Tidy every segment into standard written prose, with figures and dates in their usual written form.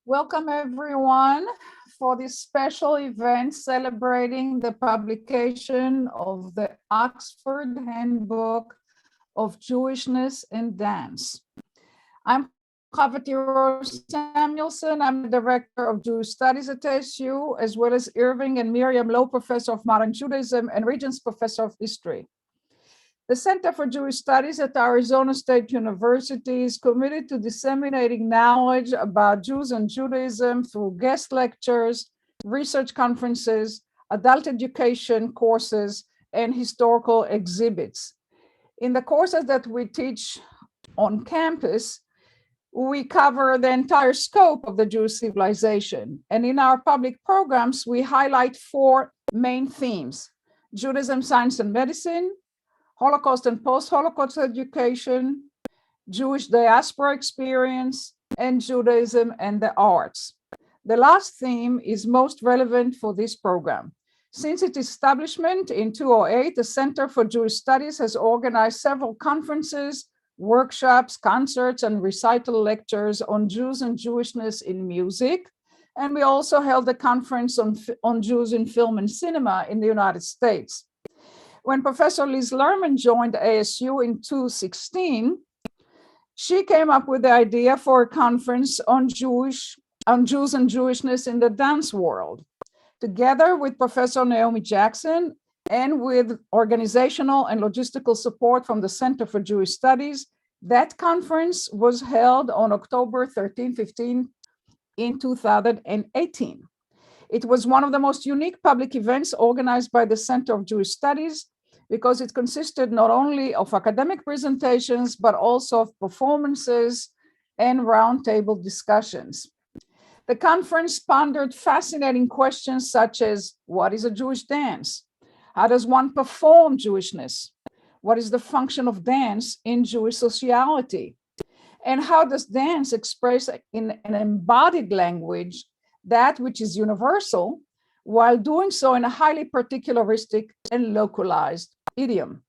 Welcome everyone for this special event celebrating the publication of the Oxford Handbook of Jewishness and Dance. I'm Chava Samuelson. I'm the Director of Jewish Studies at ASU, as well as Irving and Miriam Lowe Professor of Modern Judaism and Regents Professor of History. The Center for Jewish Studies at Arizona State University is committed to disseminating knowledge about Jews and Judaism through guest lectures, research conferences, adult education courses, and historical exhibits. In the courses that we teach on campus, we cover the entire scope of the Jewish civilization. And in our public programs, we highlight four main themes: Judaism, science, and medicine, Holocaust and post-Holocaust education, Jewish diaspora experience, and Judaism and the arts. The last theme is most relevant for this program. Since its establishment in 2008, the Center for Jewish Studies has organized several conferences, workshops, concerts, and recital lectures on Jews and Jewishness in music. And we also held a conference on Jews in film and cinema in the United States. When Professor Liz Lerman joined ASU in 2016, she came up with the idea for a conference on Jews and Jewishness in the dance world. Together with Professor Naomi Jackson and with organizational and logistical support from the Center for Jewish Studies, that conference was held on October 13-15 in 2018. It was one of the most unique public events organized by the Center of Jewish Studies, because it consisted not only of academic presentations, but also of performances and roundtable discussions. The conference pondered fascinating questions such as, what is a Jewish dance? How does one perform Jewishness? What is the function of dance in Jewish sociality? And how does dance express in an embodied language that which is universal, while doing so in a highly particularistic and localized idiom?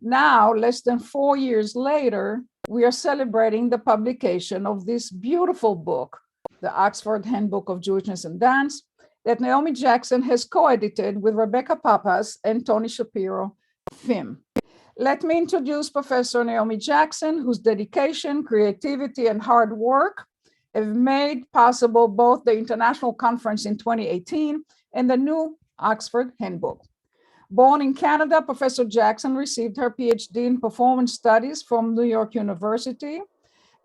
Now, less than 4 years later, we are celebrating the publication of this beautiful book, the Oxford Handbook of Jewishness and Dance, that Naomi Jackson has co-edited with Rebecca Pappas and Tony Shapiro, FIM. Let me introduce Professor Naomi Jackson, whose dedication, creativity, and hard work have made possible both the International Conference in 2018 and the new Oxford Handbook. Born in Canada, Professor Jackson received her PhD in Performance Studies from New York University,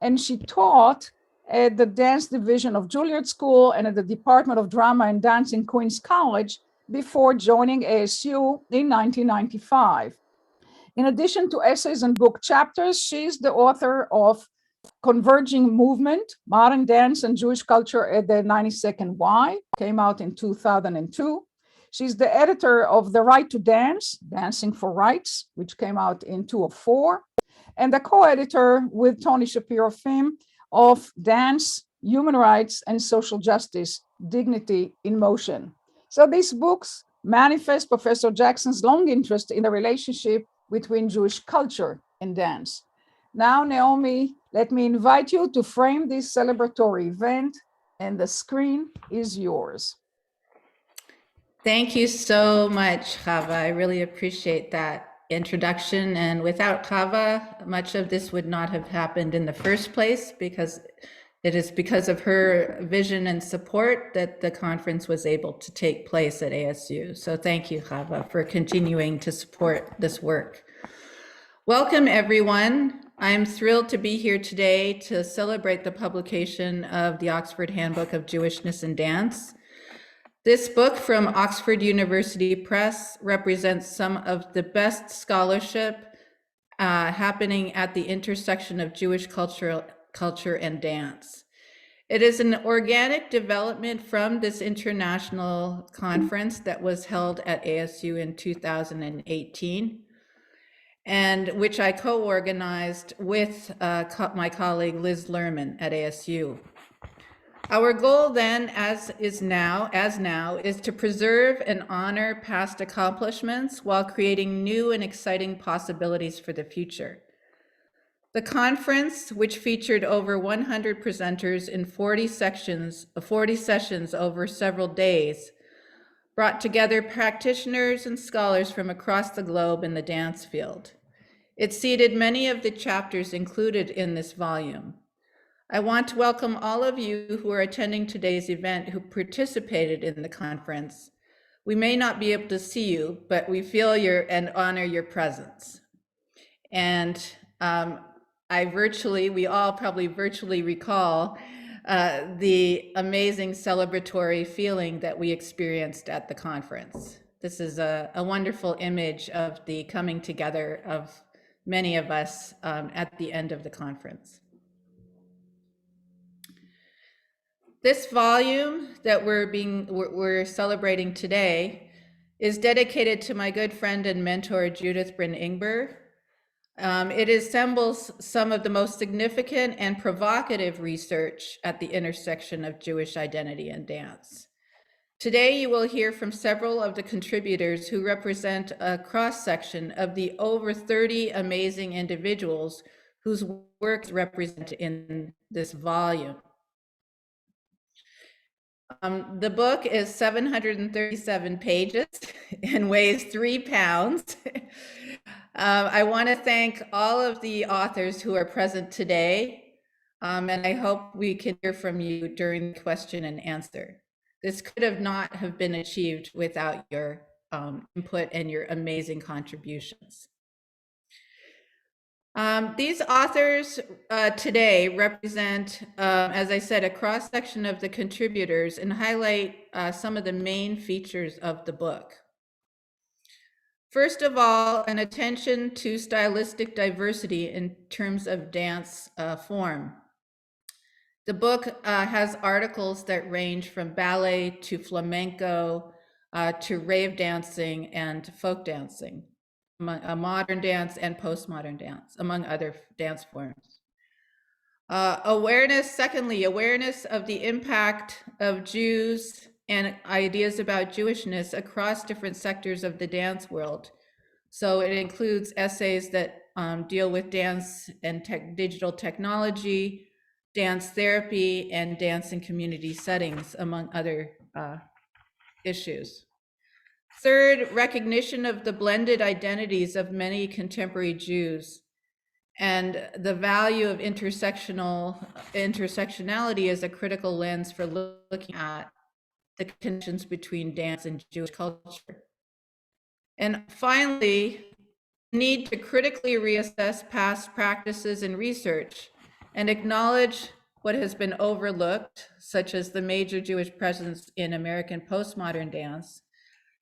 and she taught at the Dance Division of Juilliard School and at the Department of Drama and Dance in Queens College before joining ASU in 1995. In addition to essays and book chapters, she's the author of Converging Movement, Modern Dance and Jewish Culture at the 92nd Y, came out in 2002. She's the editor of The Right to Dance, Dancing for Rights, which came out in 2004, and the co-editor with Tony Shapiro FIM of Dance, Human Rights, and Social Justice, Dignity in Motion. So these books manifest Professor Jackson's long interest in the relationship between Jewish culture and dance. Now, Naomi, let me invite you to frame this celebratory event, and the screen is yours. Thank you so much, Chava. I really appreciate that introduction. And without Chava, much of this would not have happened in the first place, because it is because of her vision and support that the conference was able to take place at ASU. So thank you, Chava, for continuing to support this work. Welcome, everyone. I'm thrilled to be here today to celebrate the publication of the Oxford Handbook of Jewishness and Dance. This book from Oxford University Press represents some of the best scholarship happening at the intersection of Jewish culture and dance. It is an organic development from this international conference that was held at ASU in 2018, and which I co-organized with my colleague Liz Lerman at ASU. Our goal then, as now, is to preserve and honor past accomplishments while creating new and exciting possibilities for the future. The conference, which featured over 100 presenters in 40 sessions over several days, brought together practitioners and scholars from across the globe in the dance field. It seeded many of the chapters included in this volume. I want to welcome all of you who are attending today's event who participated in the conference. We may not be able to see you, but we feel and honor your presence. And we all probably virtually recall the amazing celebratory feeling that we experienced at the conference. This is a wonderful image of the coming together of many of us at the end of the conference. This volume that we're celebrating today is dedicated to my good friend and mentor, Judith Bryn-Ingber. It assembles some of the most significant and provocative research at the intersection of Jewish identity and dance. Today, you will hear from several of the contributors who represent a cross-section of the over 30 amazing individuals whose work is represented in this volume. The book is 737 pages and weighs 3 pounds. I want to thank all of the authors who are present today, and I hope we can hear from you during the question and answer. This could not have been achieved without your input and your amazing contributions. These authors today represent, as I said, a cross-section of the contributors and highlight some of the main features of the book. First of all, an attention to stylistic diversity in terms of dance form. The book has articles that range from ballet to flamenco to rave dancing and folk dancing, modern dance and postmodern dance, among other dance forms. Secondly, awareness of the impact of Jews and ideas about Jewishness across different sectors of the dance world. So it includes essays that deal with dance and digital technology, dance therapy, and dance in community settings, among other issues. Third, recognition of the blended identities of many contemporary Jews and the value of intersectionality as a critical lens for looking at the connections between dance and Jewish culture. And finally, the need to critically reassess past practices and research and acknowledge what has been overlooked, such as the major Jewish presence in American postmodern dance,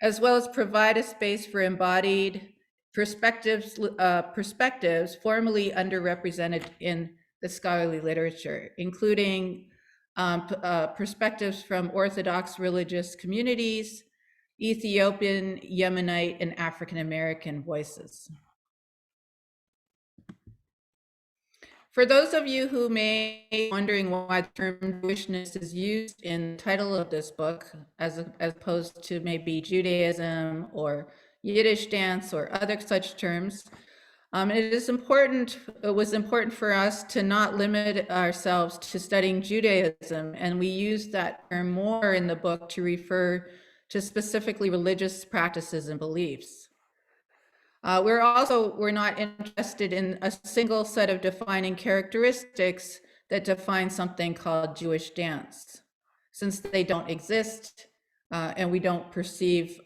as well as provide a space for embodied perspectives formerly underrepresented in the scholarly literature, including perspectives from Orthodox religious communities, Ethiopian, Yemenite, and African American voices. For those of you who may be wondering why the term Jewishness is used in the title of this book, as opposed to maybe Judaism or Yiddish dance or other such terms, it was important for us to not limit ourselves to studying Judaism, and we use that term more in the book to refer to specifically religious practices and beliefs. We're not interested in a single set of defining characteristics that define something called Jewish dance, since they don't exist and we don't perceive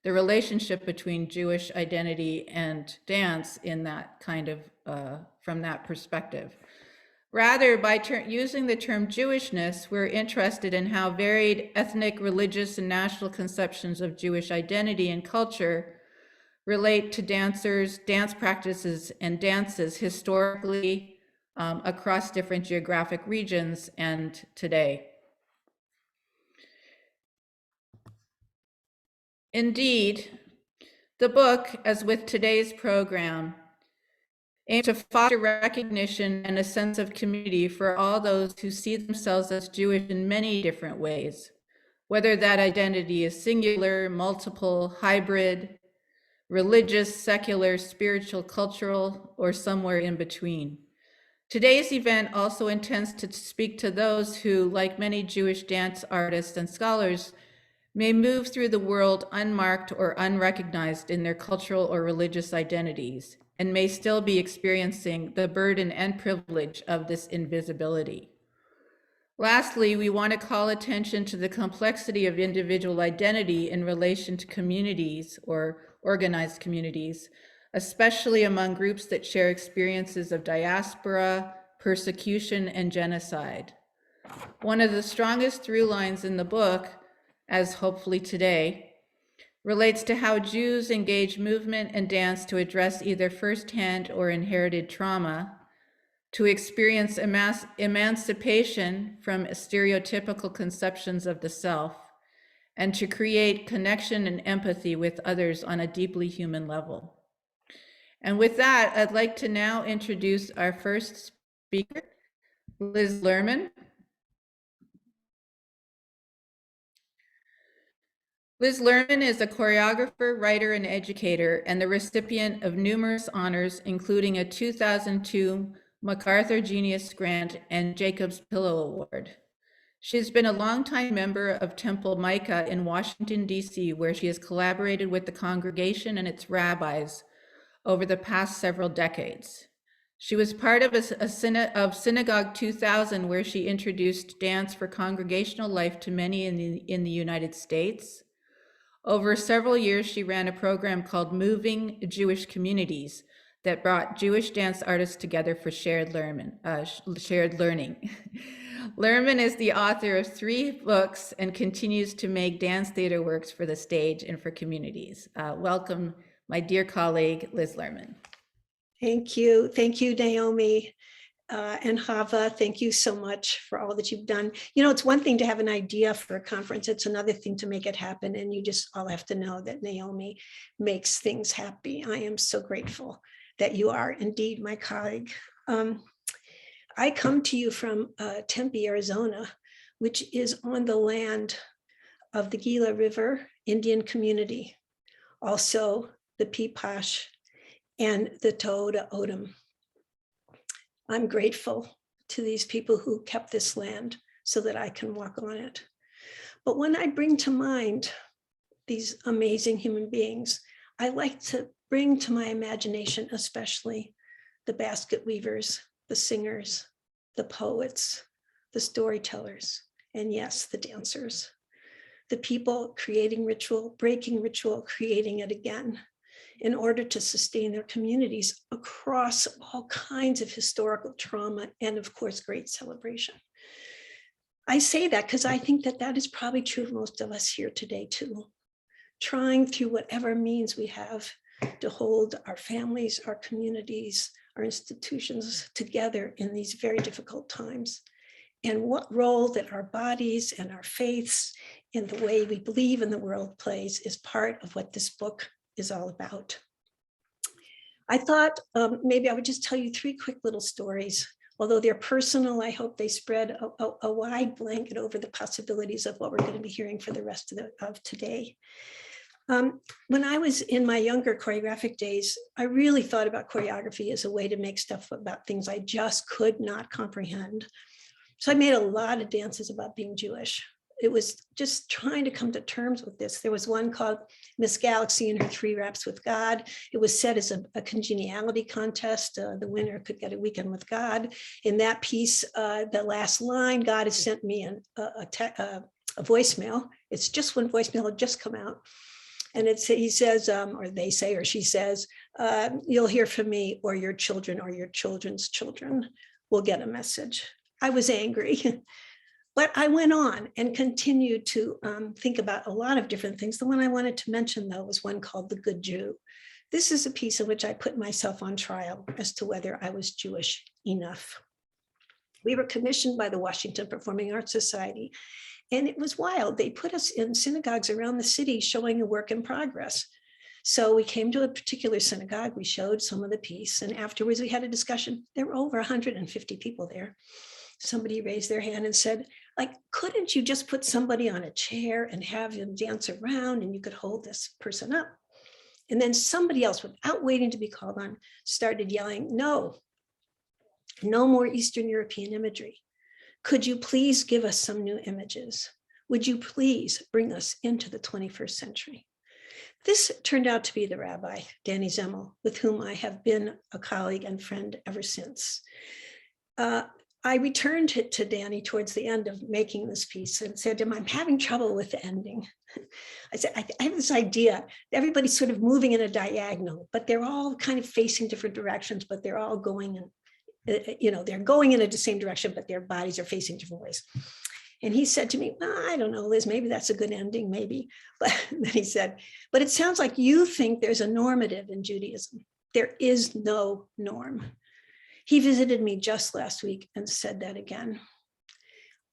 the relationship between Jewish identity and dance in that kind of, from that perspective. Rather, by using the term Jewishness, we're interested in how varied ethnic, religious, and national conceptions of Jewish identity and culture relate to dancers, dance practices, and dances historically across different geographic regions and today. Indeed, the book, as with today's program, aims to foster recognition and a sense of community for all those who see themselves as Jewish in many different ways, whether that identity is singular, multiple, hybrid, religious, secular, spiritual, cultural, or somewhere in between. Today's event also intends to speak to those who, like many Jewish dance artists and scholars, may move through the world unmarked or unrecognized in their cultural or religious identities, and may still be experiencing the burden and privilege of this invisibility. Lastly, we want to call attention to the complexity of individual identity in relation to communities or organized communities, especially among groups that share experiences of diaspora, persecution, and genocide. One of the strongest through lines in the book, as hopefully today, relates to how Jews engage movement and dance to address either firsthand or inherited trauma, to experience emancipation from stereotypical conceptions of the self, and to create connection and empathy with others on a deeply human level. And with that, I'd like to now introduce our first speaker, Liz Lerman. Liz Lerman is a choreographer, writer, and educator, and the recipient of numerous honors, including a 2002 MacArthur Genius Grant and Jacobs Pillow Award. She's been a longtime member of Temple Micah in Washington, D.C., where she has collaborated with the congregation and its rabbis over the past several decades. She was part of Synagogue 2000, where she introduced dance for congregational life to many in the United States. Over several years, she ran a program called Moving Jewish Communities that brought Jewish dance artists together for shared learning. Lerman is the author of 3 books and continues to make dance theater works for the stage and for communities. Welcome, my dear colleague, Liz Lerman. Thank you. Thank you, Naomi. And Hava, thank you so much for all that you've done. You know, it's one thing to have an idea for a conference. It's another thing to make it happen. And you just all have to know that Naomi makes things happy. I am so grateful that you are indeed my colleague. I come to you from Tempe, Arizona, which is on the land of the Gila River Indian community, also the Pipash and the Tohono O'odham. I'm grateful to these people who kept this land so that I can walk on it. But when I bring to mind these amazing human beings, I like to bring to my imagination, especially the basket weavers, the singers, the poets, the storytellers, and yes, the dancers, the people creating ritual, breaking ritual, creating it again, in order to sustain their communities across all kinds of historical trauma and, of course, great celebration. I say that because I think that that is probably true of most of us here today, too. Trying through whatever means we have to hold our families, our communities, our institutions together in these very difficult times. And what role that our bodies and our faiths in the way we believe in the world plays is part of what this book is all about. I thought maybe I would just tell you 3 quick little stories. Although they're personal, I hope they spread a wide blanket over the possibilities of what we're going to be hearing for the rest of today. When I was in my younger choreographic days, I really thought about choreography as a way to make stuff about things I just could not comprehend. So I made a lot of dances about being Jewish. It was just trying to come to terms with this. There was one called Miss Galaxy and Her 3 Raps with God. It was set as a congeniality contest. The winner could get a weekend with God. In that piece, the last line, God has sent me a voicemail. It's just when voicemail had just come out. And he says, or they say, or she says, you'll hear from me, or your children or your children's children will get a message. I was angry. But I went on and continued to think about a lot of different things. The one I wanted to mention, though, was one called The Good Jew. This is a piece in which I put myself on trial as to whether I was Jewish enough. We were commissioned by the Washington Performing Arts Society, and it was wild. They put us in synagogues around the city showing a work in progress. So we came to a particular synagogue, we showed some of the piece, and afterwards we had a discussion. There were over 150 people there. Somebody raised their hand and said, like, couldn't you just put somebody on a chair and have them dance around and you could hold this person up? And then somebody else, without waiting to be called on, started yelling, no, no more Eastern European imagery. Could you please give us some new images? Would you please bring us into the 21st century? This turned out to be the rabbi, Danny Zemmel, with whom I have been a colleague and friend ever since. I returned to Danny towards the end of making this piece and said to him, I'm having trouble with the ending. I said, I have this idea. Everybody's sort of moving in a diagonal, but they're all kind of facing different directions, but they're all going in, they're going in the same direction, but their bodies are facing different ways. And he said to me, I don't know, Liz, maybe that's a good ending, maybe. But then he said, but it sounds like you think there's a normative in Judaism. There is no norm. He visited me just last week and said that again.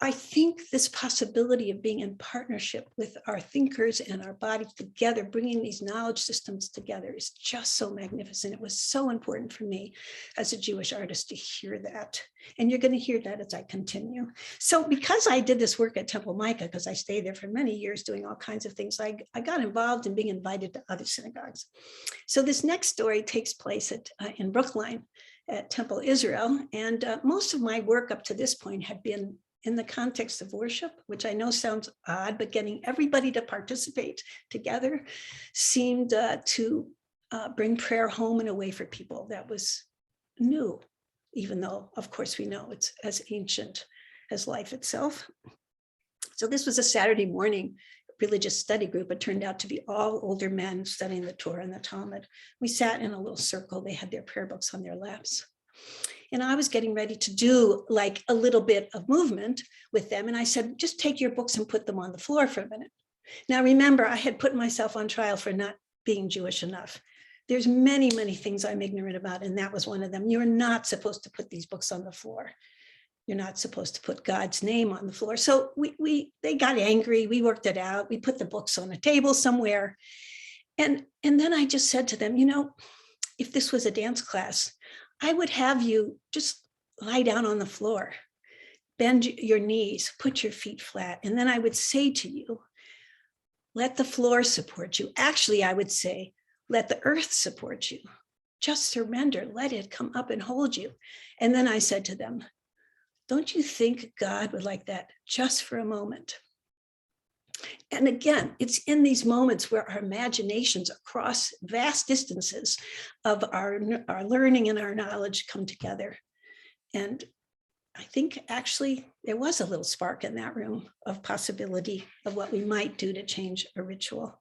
I think this possibility of being in partnership with our thinkers and our bodies together, bringing these knowledge systems together is just so magnificent. It was so important for me as a Jewish artist to hear that. And you're going to hear that as I continue. So because I did this work at Temple Micah, because I stayed there for many years doing all kinds of things, I got involved in being invited to other synagogues. So this next story takes place in Brookline at Temple Israel. And most of my work up to this point had been in the context of worship, which I know sounds odd, but getting everybody to participate together seemed to bring prayer home in a way for people that was new, even though, of course, we know it's as ancient as life itself. So this was a Saturday morning religious study group. It turned out to be all older men studying the Torah and the Talmud. We sat in a little circle. They had their prayer books on their laps. And I was getting ready to do like a little bit of movement with them. And I said, just take your books and put them on the floor for a minute. Now, remember, I had put myself on trial for not being Jewish enough. There's many, many things I'm ignorant about. And that was one of them. You're not supposed to put these books on the floor. You're not supposed to put God's name on the floor. So they got angry. We worked it out. We put the books on a table somewhere. And then I just said to them, if this was a dance class, I would have you just lie down on the floor, bend your knees, put your feet flat. And then I would say to you, let the floor support you. Actually, I would say, let the earth support you. Just surrender, let it come up and hold you. And then I said to them, don't you think God would like that just for a moment? And again, it's in these moments where our imaginations across vast distances of our learning and our knowledge come together. And I think actually there was a little spark in that room of possibility of what we might do to change a ritual.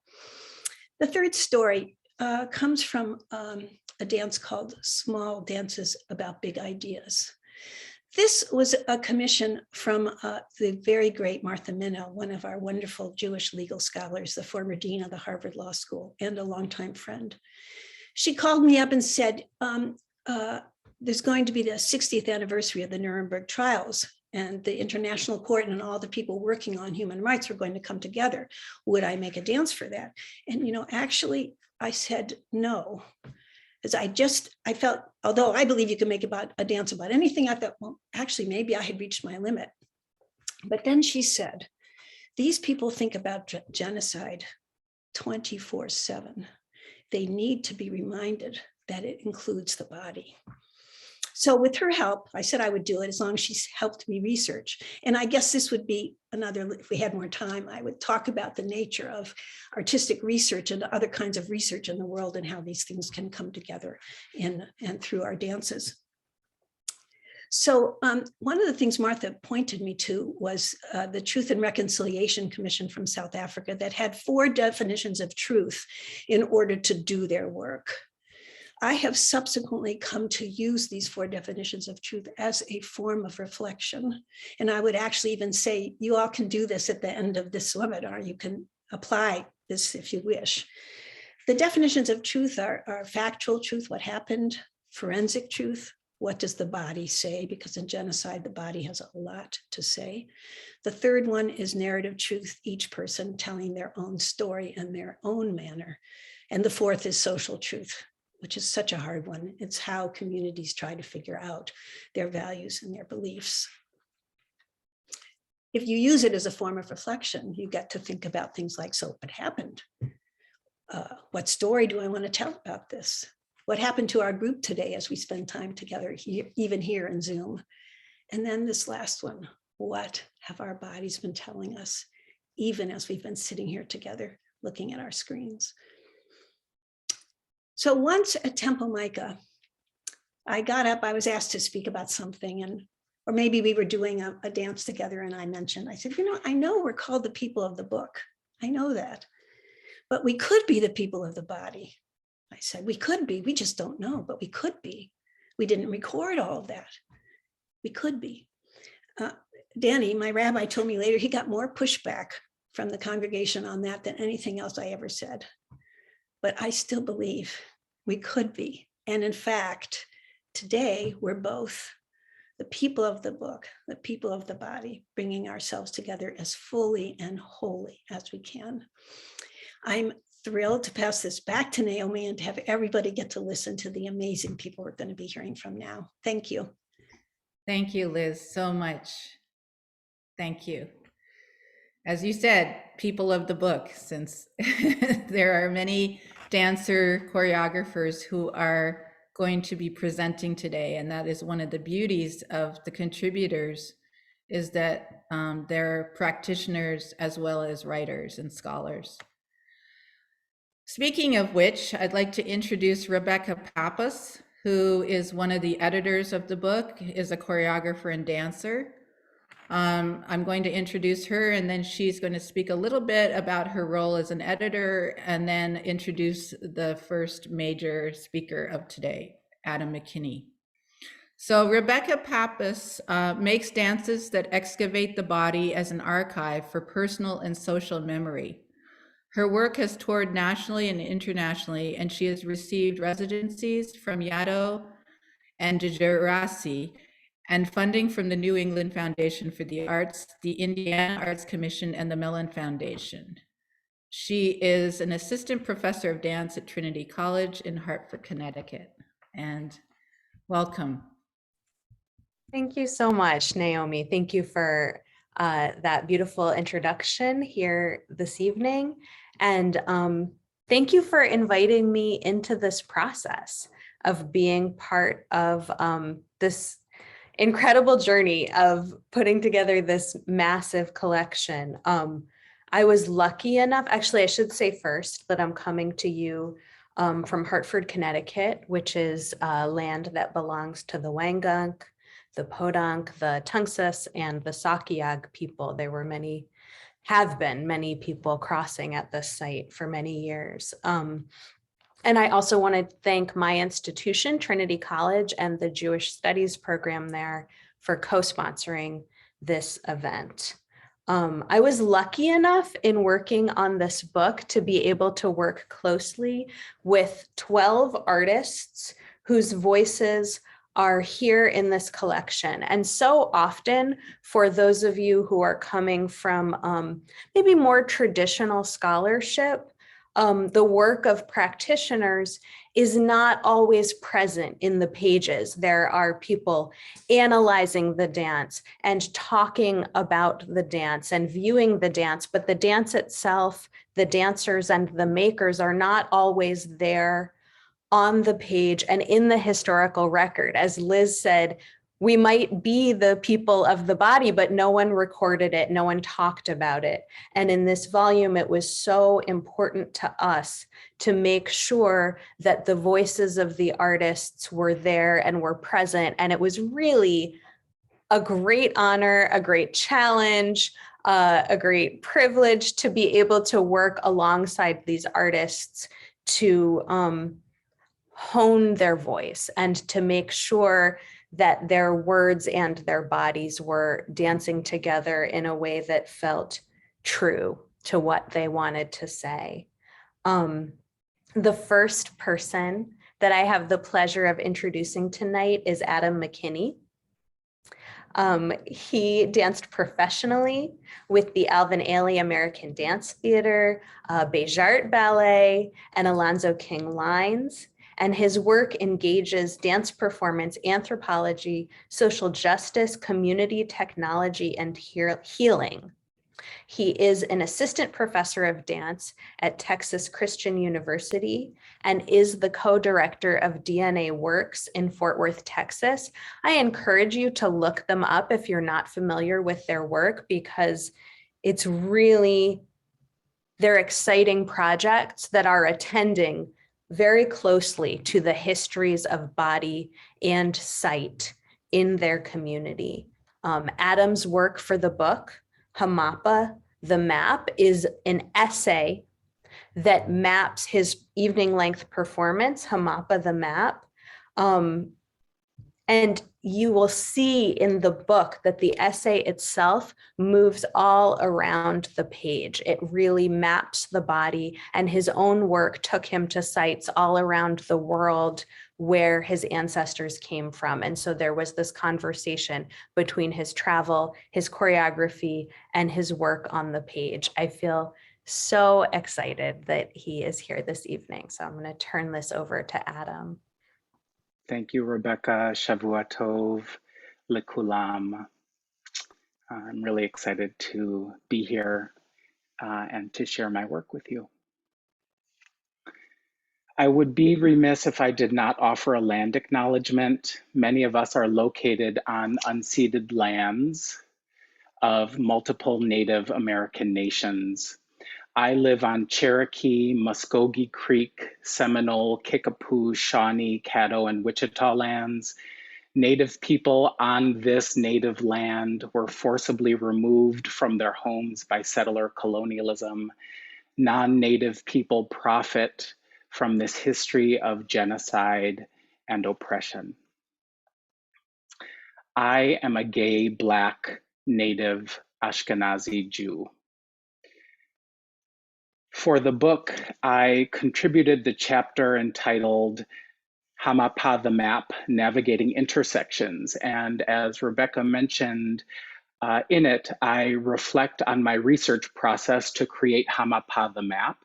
The third story comes from a dance called Small Dances About Big Ideas. This was a commission from the very great Martha Minow, one of our wonderful Jewish legal scholars, the former dean of the Harvard Law School and a longtime friend. She called me up and said, there's going to be the 60th anniversary of the Nuremberg trials, and the International Court and all the people working on human rights were going to come together. Would I make a dance for that? And, actually, I said no. Because I felt, although I believe you can make a dance about anything, I thought, well, actually, maybe I had reached my limit. But then she said, these people think about genocide 24/7. They need to be reminded that it includes the body. So with her help, I said I would do it as long as she's helped me research. And I guess this would be another, if we had more time, I would talk about the nature of artistic research and other kinds of research in the world and how these things can come together and through our dances. So one of the things Martha pointed me to was the Truth and Reconciliation Commission from South Africa that had 4 definitions of truth in order to do their work. I have subsequently come to use these 4 definitions of truth as a form of reflection. And I would actually even say, you all can do this at the end of this webinar. You can apply this if you wish. The definitions of truth are factual truth, what happened, forensic truth, what does the body say? Because in genocide, the body has a lot to say. The third one is narrative truth, each person telling their own story in their own manner. And the fourth is social truth, which is such a hard one. It's how communities try to figure out their values and their beliefs. If you use it as a form of reflection, you get to think about things like, so what happened? What story do I want to tell about this? What happened to our group today as we spend time together, here, even here in Zoom? And then this last one, what have our bodies been telling us, even as we've been sitting here together, looking at our screens? So once at Temple Micah, I got up, I was asked to speak about something, or maybe we were doing a dance together, and I mentioned, I said, I know we're called the people of the book. I know that, but we could be the people of the body. I said, we could be, we just don't know, but we could be. We didn't record all of that. We could be. Danny, my rabbi, told me later he got more pushback from the congregation on that than anything else I ever said. But I still believe we could be. And in fact, today we're both the people of the book, the people of the body, bringing ourselves together as fully and wholly as we can. I'm thrilled to pass this back to Naomi and to have everybody get to listen to the amazing people we're going to be hearing from now. Thank you. Thank you, Liz, so much. Thank you. As you said, people of the book, since there are many dancer choreographers who are going to be presenting today. And that is one of the beauties of the contributors, is that they're practitioners as well as writers and scholars. Speaking of which, I'd like to introduce Rebecca Pappas, who is one of the editors of the book, is a choreographer and dancer. I'm going to introduce her, and then she's going to speak a little bit about her role as an editor, and then introduce the first major speaker of today, Adam McKinney. So Rebecca Pappas makes dances that excavate the body as an archive for personal and social memory. Her work has toured nationally and internationally, and she has received residencies from Yaddo and Djerassi, and funding from the New England Foundation for the Arts, the Indiana Arts Commission, and the Mellon Foundation. She is an assistant professor of dance at Trinity College in Hartford, Connecticut. And welcome. Thank you so much, Naomi. Thank you for that beautiful introduction here this evening. And thank you for inviting me into this process of being part of this incredible journey of putting together this massive collection. I was lucky enough, actually, I should say first that I'm coming to you from Hartford, Connecticut, which is land that belongs to the Wangunk, the Podunk, the Tungsas, and the Sakiag people. There were have been many people crossing at this site for many years. And I also want to thank my institution, Trinity College, and the Jewish Studies program there for co-sponsoring this event. I was lucky enough in working on this book to be able to work closely with 12 artists whose voices are here in this collection. And so often, for those of you who are coming from maybe more traditional scholarship, the work of practitioners is not always present in the pages. There are people analyzing the dance and talking about the dance and viewing the dance, but the dance itself, the dancers and the makers are not always there on the page and in the historical record. As Liz said, we might be the people of the body, but no one recorded it, no one talked about it. And in this volume, it was so important to us to make sure that the voices of the artists were there and were present. And it was really a great honor, a great challenge, a great privilege to be able to work alongside these artists to hone their voice and to make sure that their words and their bodies were dancing together in a way that felt true to what they wanted to say. The first person that I have the pleasure of introducing tonight is Adam McKinney. He danced professionally with the Alvin Ailey American Dance Theater, Bejart Ballet, and Alonzo King Lines. And his work engages dance performance, anthropology, social justice, community technology, and healing. He is an assistant professor of dance at Texas Christian University and is the co-director of DNA Works in Fort Worth, Texas. I encourage you to look them up if you're not familiar with their work, because it's really, they're exciting projects that are attending very closely to the histories of body and sight in their community. Adam's work for the book, Hamapa, the Map, is an essay that maps his evening length performance, Hamapa, the Map. And you will see in the book that the essay itself moves all around the page. It really maps the body, and his own work took him to sites all around the world where his ancestors came from. And so there was this conversation between his travel, his choreography, and his work on the page. I feel so excited that he is here this evening. So I'm going to turn this over to Adam. Thank you, Rebecca. Shavua Tov, Lekulam. I'm really excited to be here and to share my work with you. I would be remiss if I did not offer a land acknowledgement. Many of us are located on unceded lands of multiple Native American nations. I live on Cherokee, Muskogee Creek, Seminole, Kickapoo, Shawnee, Caddo, and Wichita lands. Native people on this native land were forcibly removed from their homes by settler colonialism. Non-Native people profit from this history of genocide and oppression. I am a gay, Black, Native, Ashkenazi Jew. For the book, I contributed the chapter entitled Hamapa the Map, Navigating Intersections. And as Rebecca mentioned, in it, I reflect on my research process to create Hamapa the Map,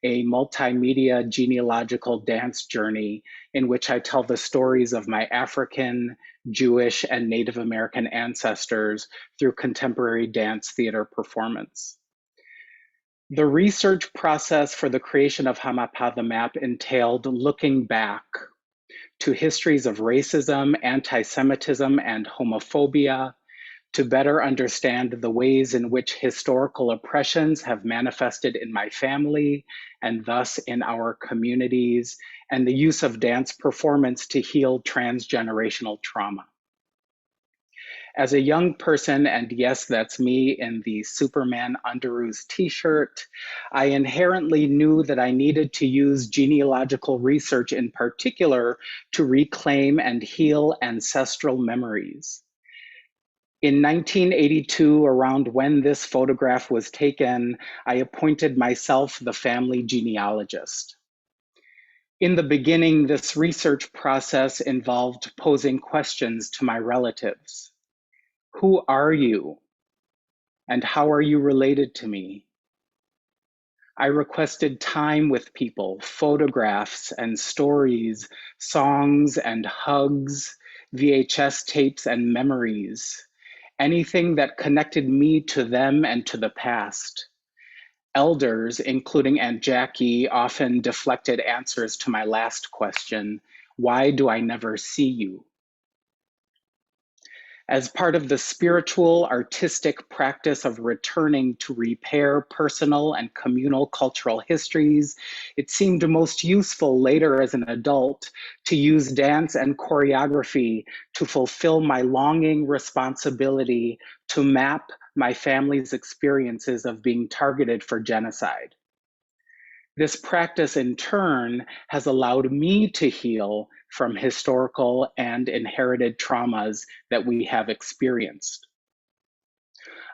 a multimedia genealogical dance journey in which I tell the stories of my African, Jewish, and Native American ancestors through contemporary dance theater performance. The research process for the creation of Hamapa the Map entailed looking back to histories of racism, anti-Semitism, and homophobia to better understand the ways in which historical oppressions have manifested in my family and thus in our communities, and the use of dance performance to heal transgenerational trauma. As a young person, and yes, that's me in the Superman Underoos t-shirt, I inherently knew that I needed to use genealogical research in particular to reclaim and heal ancestral memories. In 1982, around when this photograph was taken, I appointed myself the family genealogist. In the beginning, this research process involved posing questions to my relatives. Who are you? And how are you related to me? I requested time with people, photographs and stories, songs and hugs, VHS tapes and memories, anything that connected me to them and to the past. Elders, including Aunt Jackie, often deflected answers to my last question, why do I never see you? As part of the spiritual, artistic practice of returning to repair personal and communal cultural histories, it seemed most useful later as an adult to use dance and choreography to fulfill my longing responsibility to map my family's experiences of being targeted for genocide. This practice, in turn, has allowed me to heal from historical and inherited traumas that we have experienced.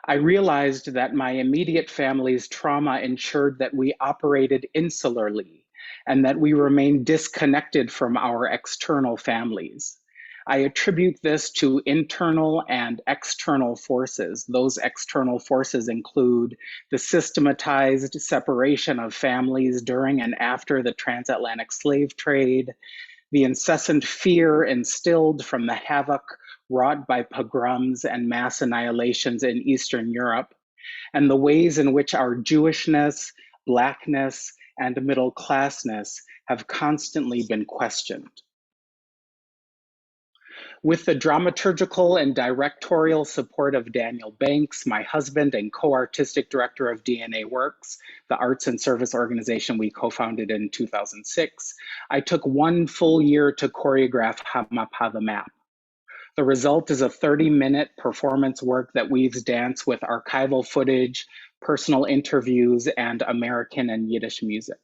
I realized that my immediate family's trauma ensured that we operated insularly and that we remained disconnected from our external families. I attribute this to internal and external forces. Those external forces include the systematized separation of families during and after the transatlantic slave trade, the incessant fear instilled from the havoc wrought by pogroms and mass annihilations in Eastern Europe, and the ways in which our Jewishness, Blackness, and middle classness have constantly been questioned. With the dramaturgical and directorial support of Daniel Banks, my husband and co-artistic director of DNA Works, the arts and service organization we co-founded in 2006, I took 1 full year to choreograph Hamapa the Map. The result is a 30-minute performance work that weaves dance with archival footage, personal interviews, and American and Yiddish music.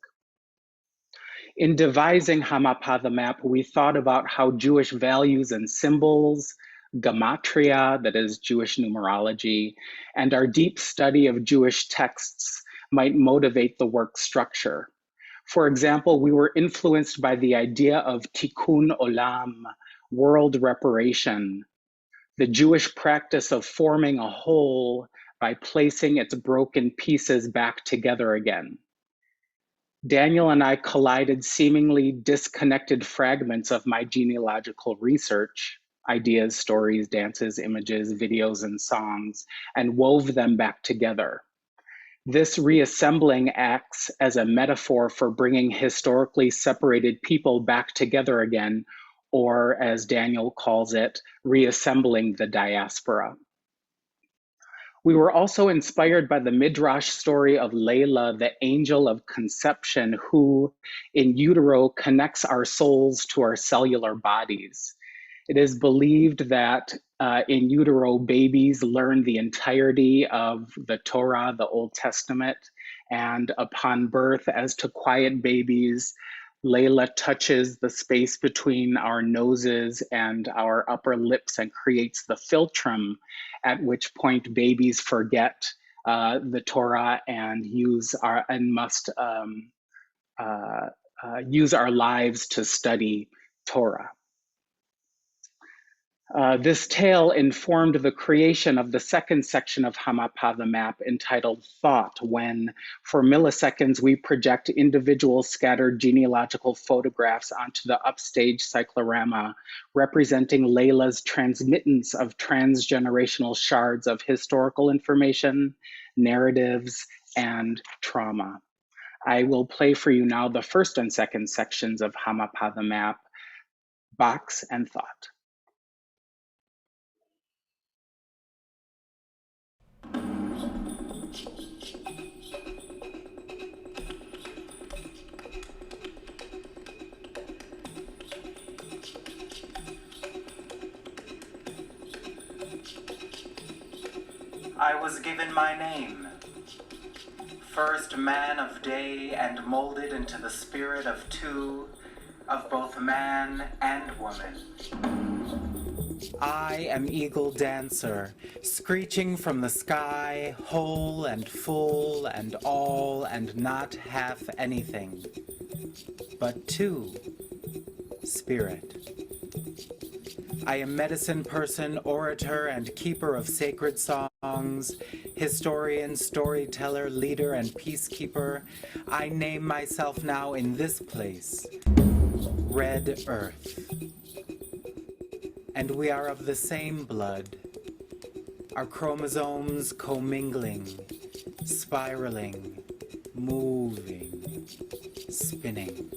In devising Hamapa the Map, we thought about how Jewish values and symbols, gematria, that is Jewish numerology, and our deep study of Jewish texts might motivate the work structure. For example, we were influenced by the idea of tikkun olam, world reparation, the Jewish practice of forming a whole by placing its broken pieces back together again. Daniel and I collided seemingly disconnected fragments of my genealogical research, ideas, stories, dances, images, videos, and songs, and wove them back together. This reassembling acts as a metaphor for bringing historically separated people back together again, or as Daniel calls it, reassembling the diaspora. We were also inspired by the Midrash story of Layla, the angel of conception, who in utero connects our souls to our cellular bodies. It is believed that in utero, babies learn the entirety of the Torah, the Old Testament, and upon birth, as to quiet babies, Layla touches the space between our noses and our upper lips and creates the philtrum, at which point babies forget the Torah and must use our lives to study Torah. This tale informed the creation of the second section of Hamapa the Map entitled Thought, when for milliseconds we project individual scattered genealogical photographs onto the upstage cyclorama representing Layla's transmittance of transgenerational shards of historical information, narratives, and trauma. I will play for you now the first and second sections of Hamapa the Map, Box and Thought. I was given my name, first man of day, and molded into the spirit of two, of both man and woman. I am Eagle Dancer, screeching from the sky, whole and full and all and not half anything, but two, spirit. I am medicine person, orator, and keeper of sacred songs, historian, storyteller, leader, and peacekeeper. I name myself now in this place, Red Earth. And we are of the same blood, our chromosomes commingling, spiraling, moving, spinning.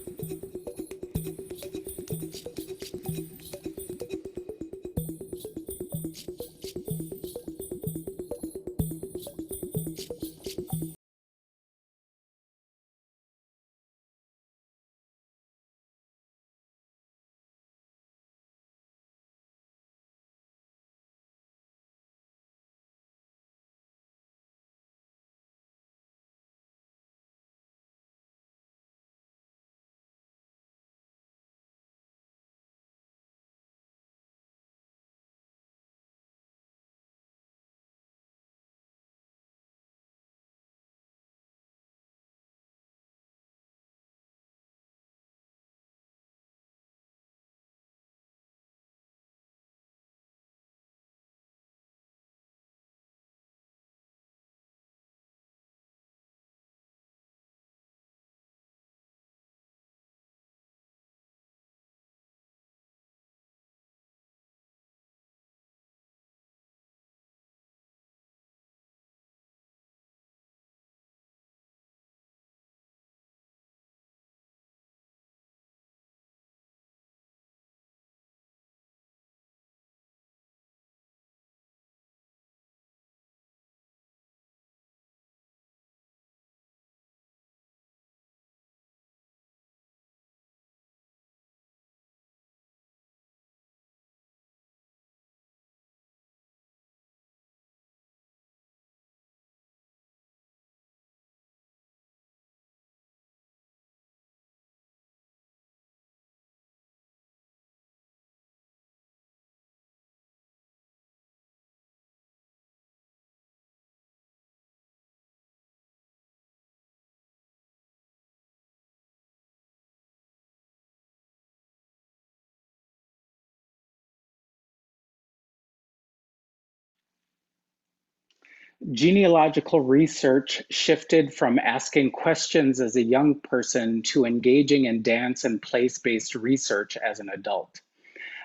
Genealogical research shifted from asking questions as a young person to engaging in dance and place-based research as an adult.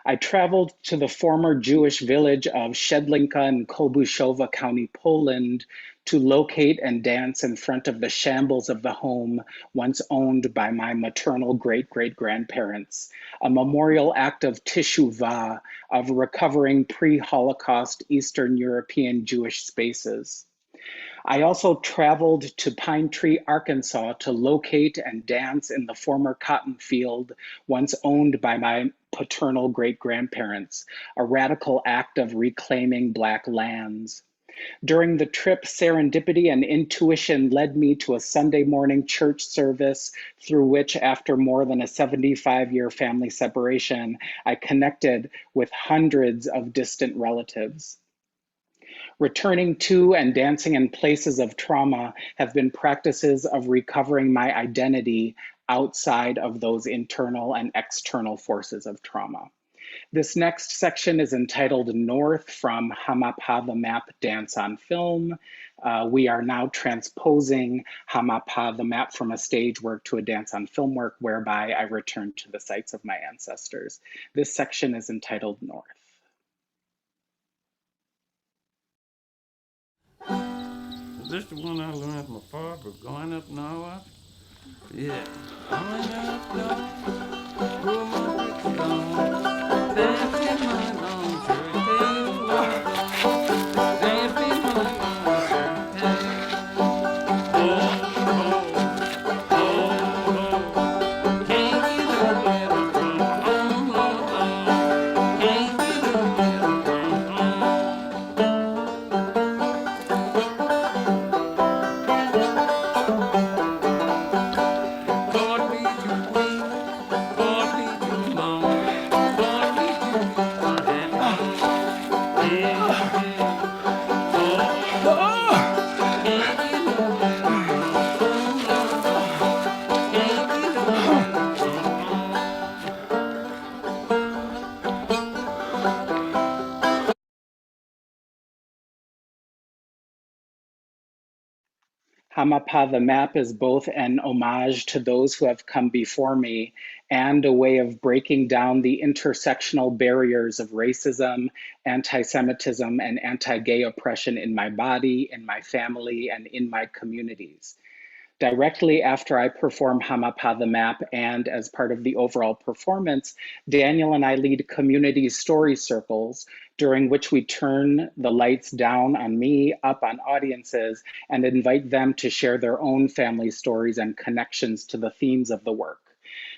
I traveled to the former Jewish village of Siedlinka in Kolbuszowa County, Poland, to locate and dance in front of the shambles of the home once owned by my maternal great-great-grandparents, a memorial act of teshuvah, of recovering pre-Holocaust Eastern European Jewish spaces. I also traveled to Pine Tree, Arkansas to locate and dance in the former cotton field once owned by my paternal great-grandparents, a radical act of reclaiming Black lands. During the trip, serendipity and intuition led me to a Sunday morning church service through which, after more than a 75-year family separation, I connected with hundreds of distant relatives. Returning to and dancing in places of trauma have been practices of recovering my identity outside of those internal and external forces of trauma. This next section is entitled North from Hamapa the Map Dance on Film. We are now transposing Hamapa the Map from a stage work to a dance on film work, whereby I return to the sites of my ancestors. This section is entitled North. This the one I learned from my father, going up north. Yeah. Going up north, where my roots gone. Dancing my long shirt tails were gone. Dancing my long shirt tails. Oh, can't get a better from home, oh, can't get a better from home. Lord, be too quick, Lord, be too long, Lord, be too far and long. Yeah, yeah. Oh, can't get no better from home, Lord. Can't get no better from home. Hamapa the Map is both an homage to those who have come before me and a way of breaking down the intersectional barriers of racism, anti-Semitism, and anti-gay oppression in my body, in my family, and in my communities. Directly after I perform Hamapa the Map and as part of the overall performance, Daniel and I lead community story circles during which we turn the lights down on me, up on audiences, and invite them to share their own family stories and connections to the themes of the work.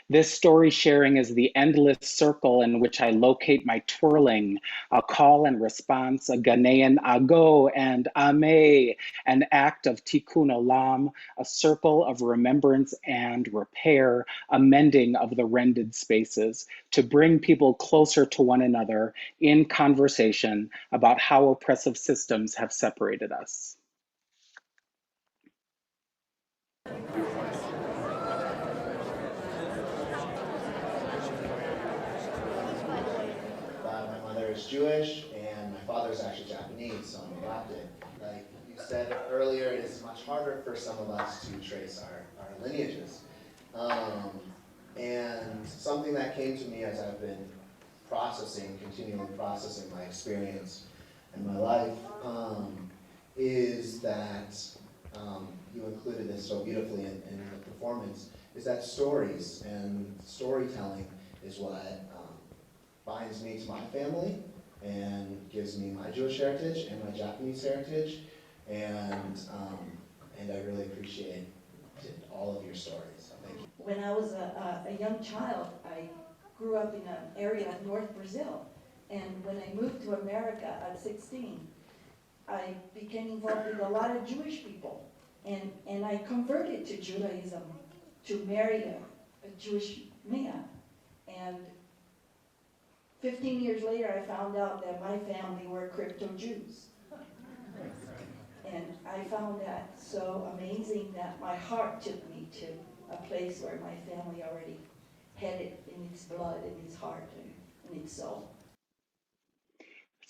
This story sharing is the endless circle in which I locate my twirling, a call and response, a Ghanaian ago and ame, an act of tikkun olam, a circle of remembrance and repair, a mending of the rended spaces, to bring people closer to one another in conversation about how oppressive systems have separated us. My mother is Jewish and my father is actually Japanese, so I'm adopted. Like you said earlier, it is much harder for some of us to trace our lineages. And something that came to me as I've been continually processing my experience and my life, is that you included this so beautifully in the performance, is that stories and storytelling is what binds me to my family and gives me my Jewish heritage and my Japanese heritage, and I really appreciate all of your stories. So thank you. When I was a young child, I grew up in an area of North Brazil, and when I moved to America at 16, I became involved with a lot of Jewish people, and I converted to Judaism to marry a Jewish man. And 15 years later, I found out that my family were crypto-Jews. And I found that so amazing that my heart took me to a place where my family already had it in its blood, in its heart, and in its soul.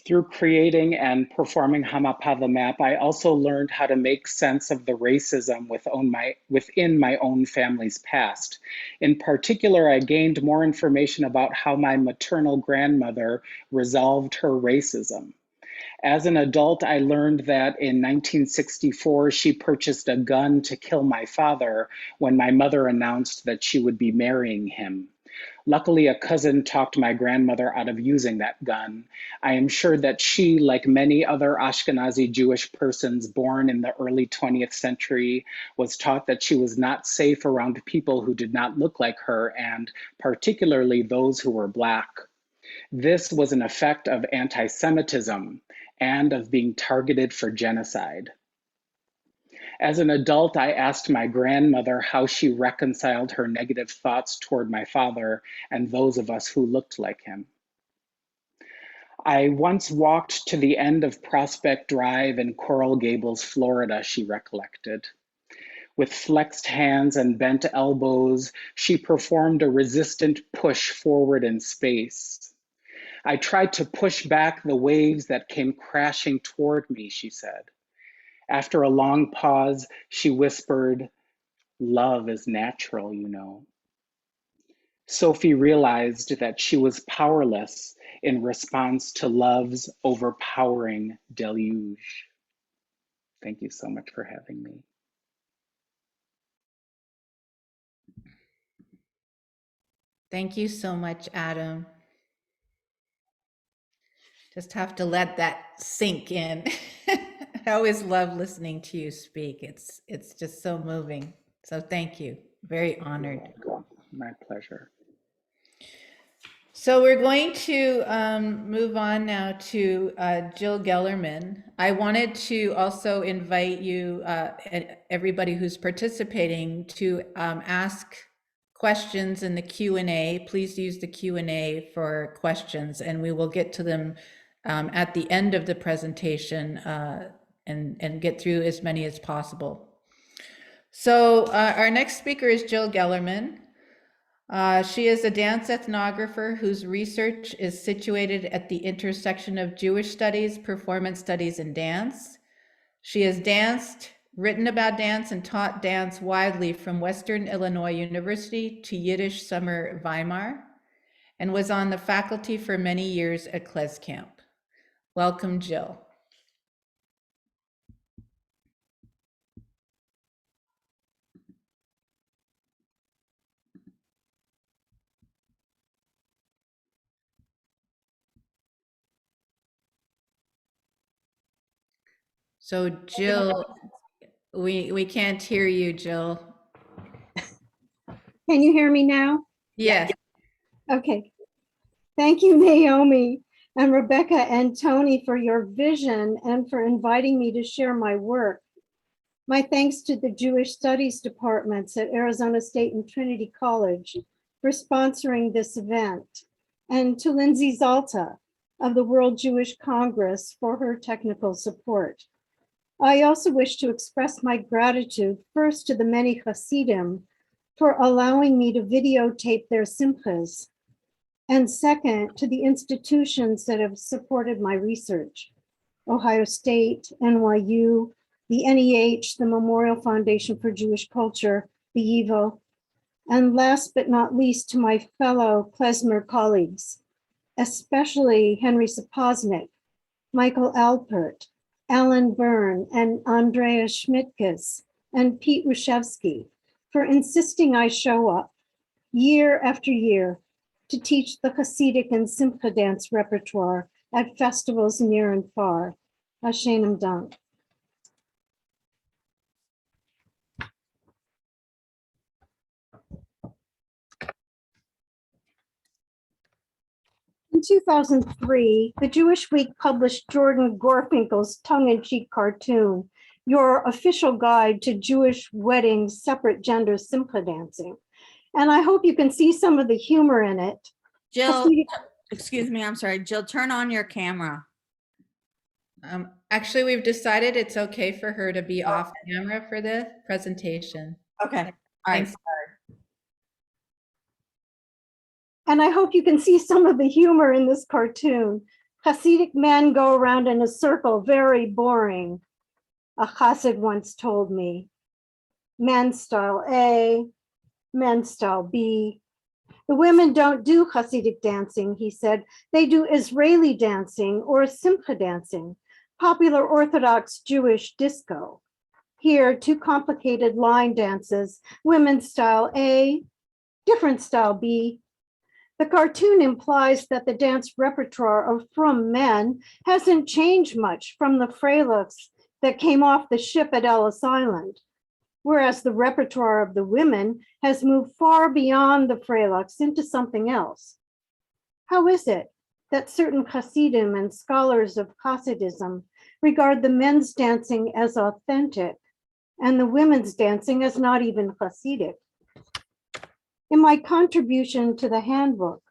Through creating and performing Hamapa the Map, I also learned how to make sense of the racism within my own family's past. In particular, I gained more information about how my maternal grandmother resolved her racism. As an adult, I learned that in 1964, she purchased a gun to kill my father when my mother announced that she would be marrying him. Luckily, a cousin talked my grandmother out of using that gun. I am sure that she, like many other Ashkenazi Jewish persons born in the early 20th century, was taught that she was not safe around people who did not look like her, and particularly those who were Black. This was an effect of anti-Semitism and of being targeted for genocide. As an adult, I asked my grandmother how she reconciled her negative thoughts toward my father and those of us who looked like him. I once walked to the end of Prospect Drive in Coral Gables, Florida, she recollected. With flexed hands and bent elbows, she performed a resistant push forward in space. I tried to push back the waves that came crashing toward me, she said. After a long pause, she whispered, "Love is natural, you know." Sophie realized that she was powerless in response to love's overpowering deluge. Thank you so much for having me. Thank you so much, Adam. Just have to let that sink in. I always love listening to you speak. It's just so moving. So thank you. Very honored. My pleasure. So we're going to move on now to Jill Gellerman. I wanted to also invite you, everybody who's participating, to ask questions in the Q&A. Please use the Q&A for questions, and we will get to them at the end of the presentation and get through as many as possible. So our next speaker is Jill Gellerman. She is a dance ethnographer whose research is situated at the intersection of Jewish studies, performance studies, and dance. She has danced, written about dance, and taught dance widely from Western Illinois University to Yiddish Summer Weimar, and was on the faculty for many years at Kleskamp. Welcome, Jill. So Jill, we can't hear you, Jill. Can you hear me now? Yes. Okay. Thank you, Naomi and Rebecca and Tony, for your vision and for inviting me to share my work. My thanks to the Jewish Studies departments at Arizona State and Trinity College for sponsoring this event, and to Lindsay Zalta of the World Jewish Congress for her technical support. I also wish to express my gratitude first to the many Hasidim for allowing me to videotape their simchas, and second, to the institutions that have supported my research: Ohio State, NYU, the NEH, the Memorial Foundation for Jewish Culture, the YIVO, and last but not least, to my fellow klezmer colleagues, especially Henry Sapoznik, Michael Alpert, Alan Byrne, and Andrea Schmidtges, and Pete Rushevsky, for insisting I show up year after year to teach the Hasidic and Simcha dance repertoire at festivals near and far. Hashem Dank. In 2003, the Jewish Week published Jordan Gorfinkel's tongue-in-cheek cartoon, Your Official Guide to Jewish Weddings, Separate Gender Simcha Dancing. And I hope you can see some of the humor in it. Jill, excuse me, I'm sorry. Jill, turn on your camera. Actually, we've decided it's okay for her to be off camera for the presentation. Okay. All right. And I hope you can see some of the humor in this cartoon. Hasidic men go around in a circle, very boring, a Chassid once told me. Men style A, men style B. The women don't do Hasidic dancing, he said. They do Israeli dancing or Simcha dancing, popular Orthodox Jewish disco. Here, two complicated line dances, women's style A, different style B. The cartoon implies that the dance repertoire of Frum men hasn't changed much from the Freiluchs that came off the ship at Ellis Island, whereas the repertoire of the women has moved far beyond the Freiluchs into something else. How is it that certain Hasidim and scholars of Hasidism regard the men's dancing as authentic and the women's dancing as not even Hasidic? In my contribution to the handbook,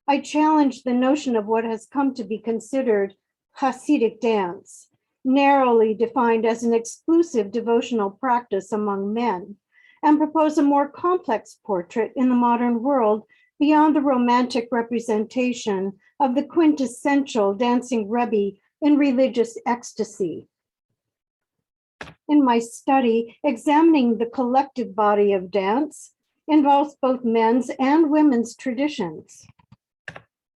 I challenged the notion of what has come to be considered Hasidic dance, narrowly defined as an exclusive devotional practice among men, and propose a more complex portrait in the modern world beyond the romantic representation of the quintessential dancing Rebbe in religious ecstasy. In my study, examining the collective body of dance involves both men's and women's traditions,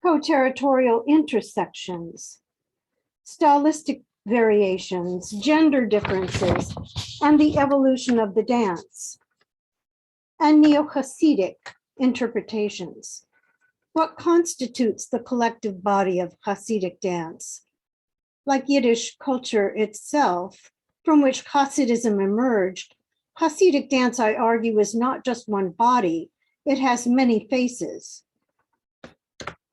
co-territorial intersections, stylistic variations, gender differences, and the evolution of the dance, and neo-Hasidic interpretations. What constitutes the collective body of Hasidic dance? Like Yiddish culture itself, from which Hasidism emerged, Hasidic dance, I argue, is not just one body, it has many faces.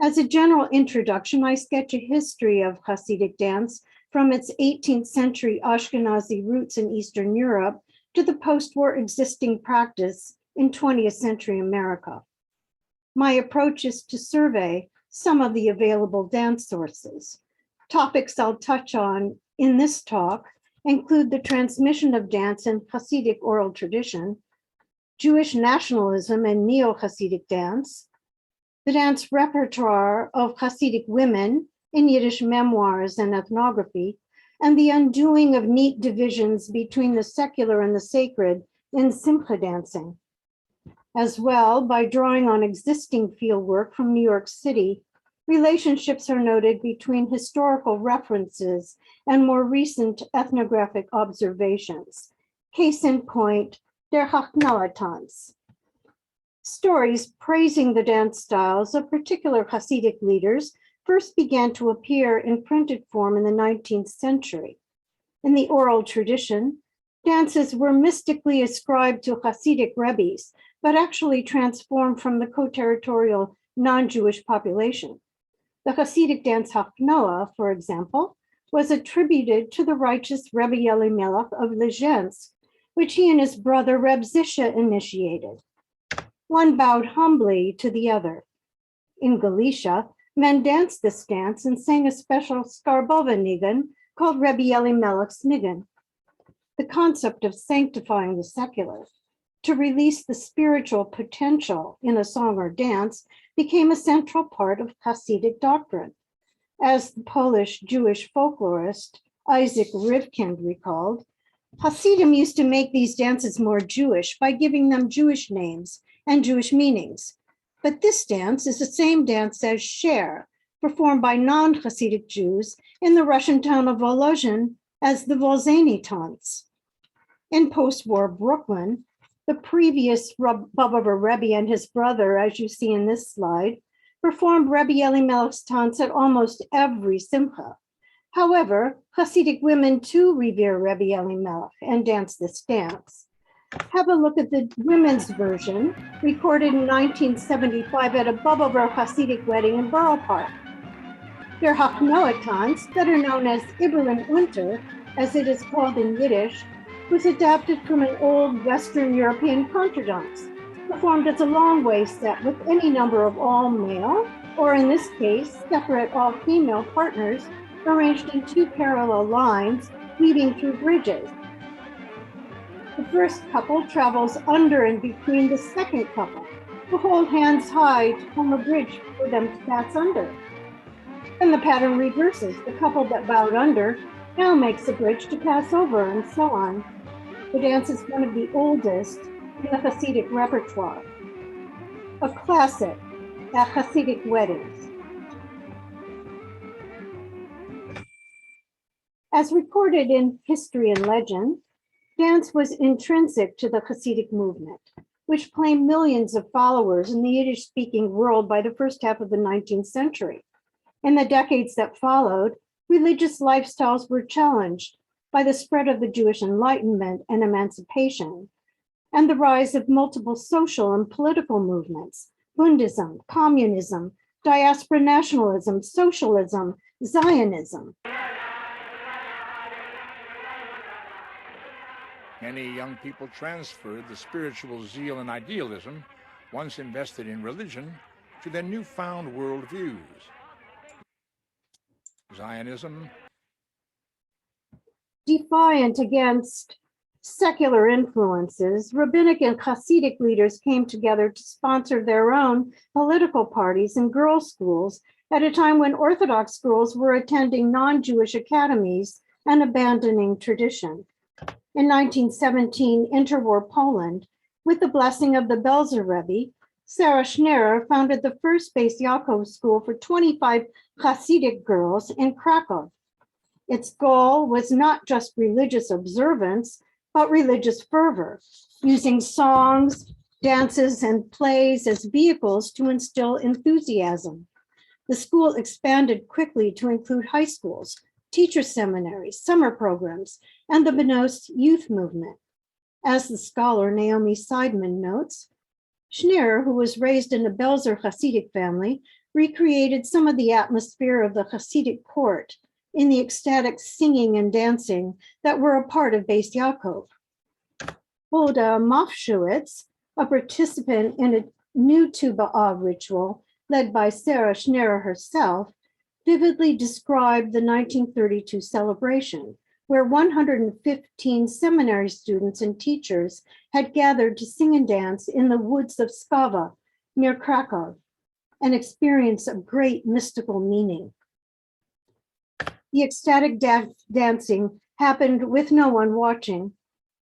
As a general introduction, I sketch a history of Hasidic dance from its 18th century Ashkenazi roots in Eastern Europe to the post-war existing practice in 20th century America. My approach is to survey some of the available dance sources. Topics I'll touch on in this talk include the transmission of dance in Hasidic oral tradition, Jewish nationalism and neo-Hasidic dance, the dance repertoire of Hasidic women in Yiddish memoirs and ethnography, and the undoing of neat divisions between the secular and the sacred in Simcha dancing. As well, by drawing on existing fieldwork from New York City, relationships are noted between historical references and more recent ethnographic observations. Case in point, Der Hachnoa-Tanz. Stories praising the dance styles of particular Hasidic leaders first began to appear in printed form in the 19th century. In the oral tradition, dances were mystically ascribed to Hasidic rebbes, but actually transformed from the co-territorial non-Jewish population. The Hasidic dance Hachnoa, for example, was attributed to the righteous Rebbe Elimelech of Lezhensk, which he and his brother Reb Zisha initiated. One bowed humbly to the other. In Galicia, men danced this dance and sang a special Skarbova nigun called Rebbe Elimelech's nigun. The concept of sanctifying the secular, to release the spiritual potential in a song or dance, became a central part of Hasidic doctrine. As the Polish Jewish folklorist Isaac Rivkind recalled, Hasidim used to make these dances more Jewish by giving them Jewish names and Jewish meanings. But this dance is the same dance as Sher, performed by non-Hasidic Jews in the Russian town of Volozhin as the Volzheny Tanz. In post-war Brooklyn, the previous Bobova Rebbe and his brother, as you see in this slide, performed Rebbe Elimelech's Tanz at almost every simcha. However, Hasidic women too revere Rebbe Elimelech and dance this dance. Have a look at the women's version, recorded in 1975 at a Bobova Hasidic wedding in Borough Park. Der Hachnoa-Tanz, better known as Iberin Unter, as it is called in Yiddish, was adapted from an old Western European contradance, performed as a long waist set with any number of all male, or in this case, separate all female partners arranged in two parallel lines leading through bridges. The first couple travels under and between the second couple, who hold hands high to form a bridge for them to pass under. And the pattern reverses. The couple that bowed under now makes a bridge to pass over, and so on. The dance is one of the oldest in the Hasidic repertoire. A classic at Hasidic weddings. As recorded in history and legend, dance was intrinsic to the Hasidic movement, which claimed millions of followers in the Yiddish-speaking world by the first half of the 19th century. In the decades that followed, religious lifestyles were challenged by the spread of the Jewish Enlightenment and emancipation, and the rise of multiple social and political movements: Bundism, communism, diaspora nationalism, socialism, Zionism. Many young people transferred the spiritual zeal and idealism once invested in religion to their newfound worldviews. Zionism. Defiant against secular influences, rabbinic and Hasidic leaders came together to sponsor their own political parties and girls' schools at a time when Orthodox girls were attending non-Jewish academies and abandoning tradition. In 1917, interwar Poland, with the blessing of the Belzer Rebbe, Sarah Schneer founded the first Beis Yaakov school for 25 Hasidic girls in Krakow. Its goal was not just religious observance, but religious fervor, using songs, dances, and plays as vehicles to instill enthusiasm. The school expanded quickly to include high schools, teacher seminaries, summer programs, and the Benos youth movement. As the scholar Naomi Seidman notes, Schneer, who was raised in a Belzer Hasidic family, recreated some of the atmosphere of the Hasidic court in the ecstatic singing and dancing that were a part of Beis Yaakov. Hulda Mofshewitz, a participant in a new Tu B'Av ritual led by Sarah Schneer herself, vividly described the 1932 celebration, where 115 seminary students and teachers had gathered to sing and dance in the woods of Skava near Krakow, an experience of great mystical meaning. The ecstatic dancing happened with no one watching.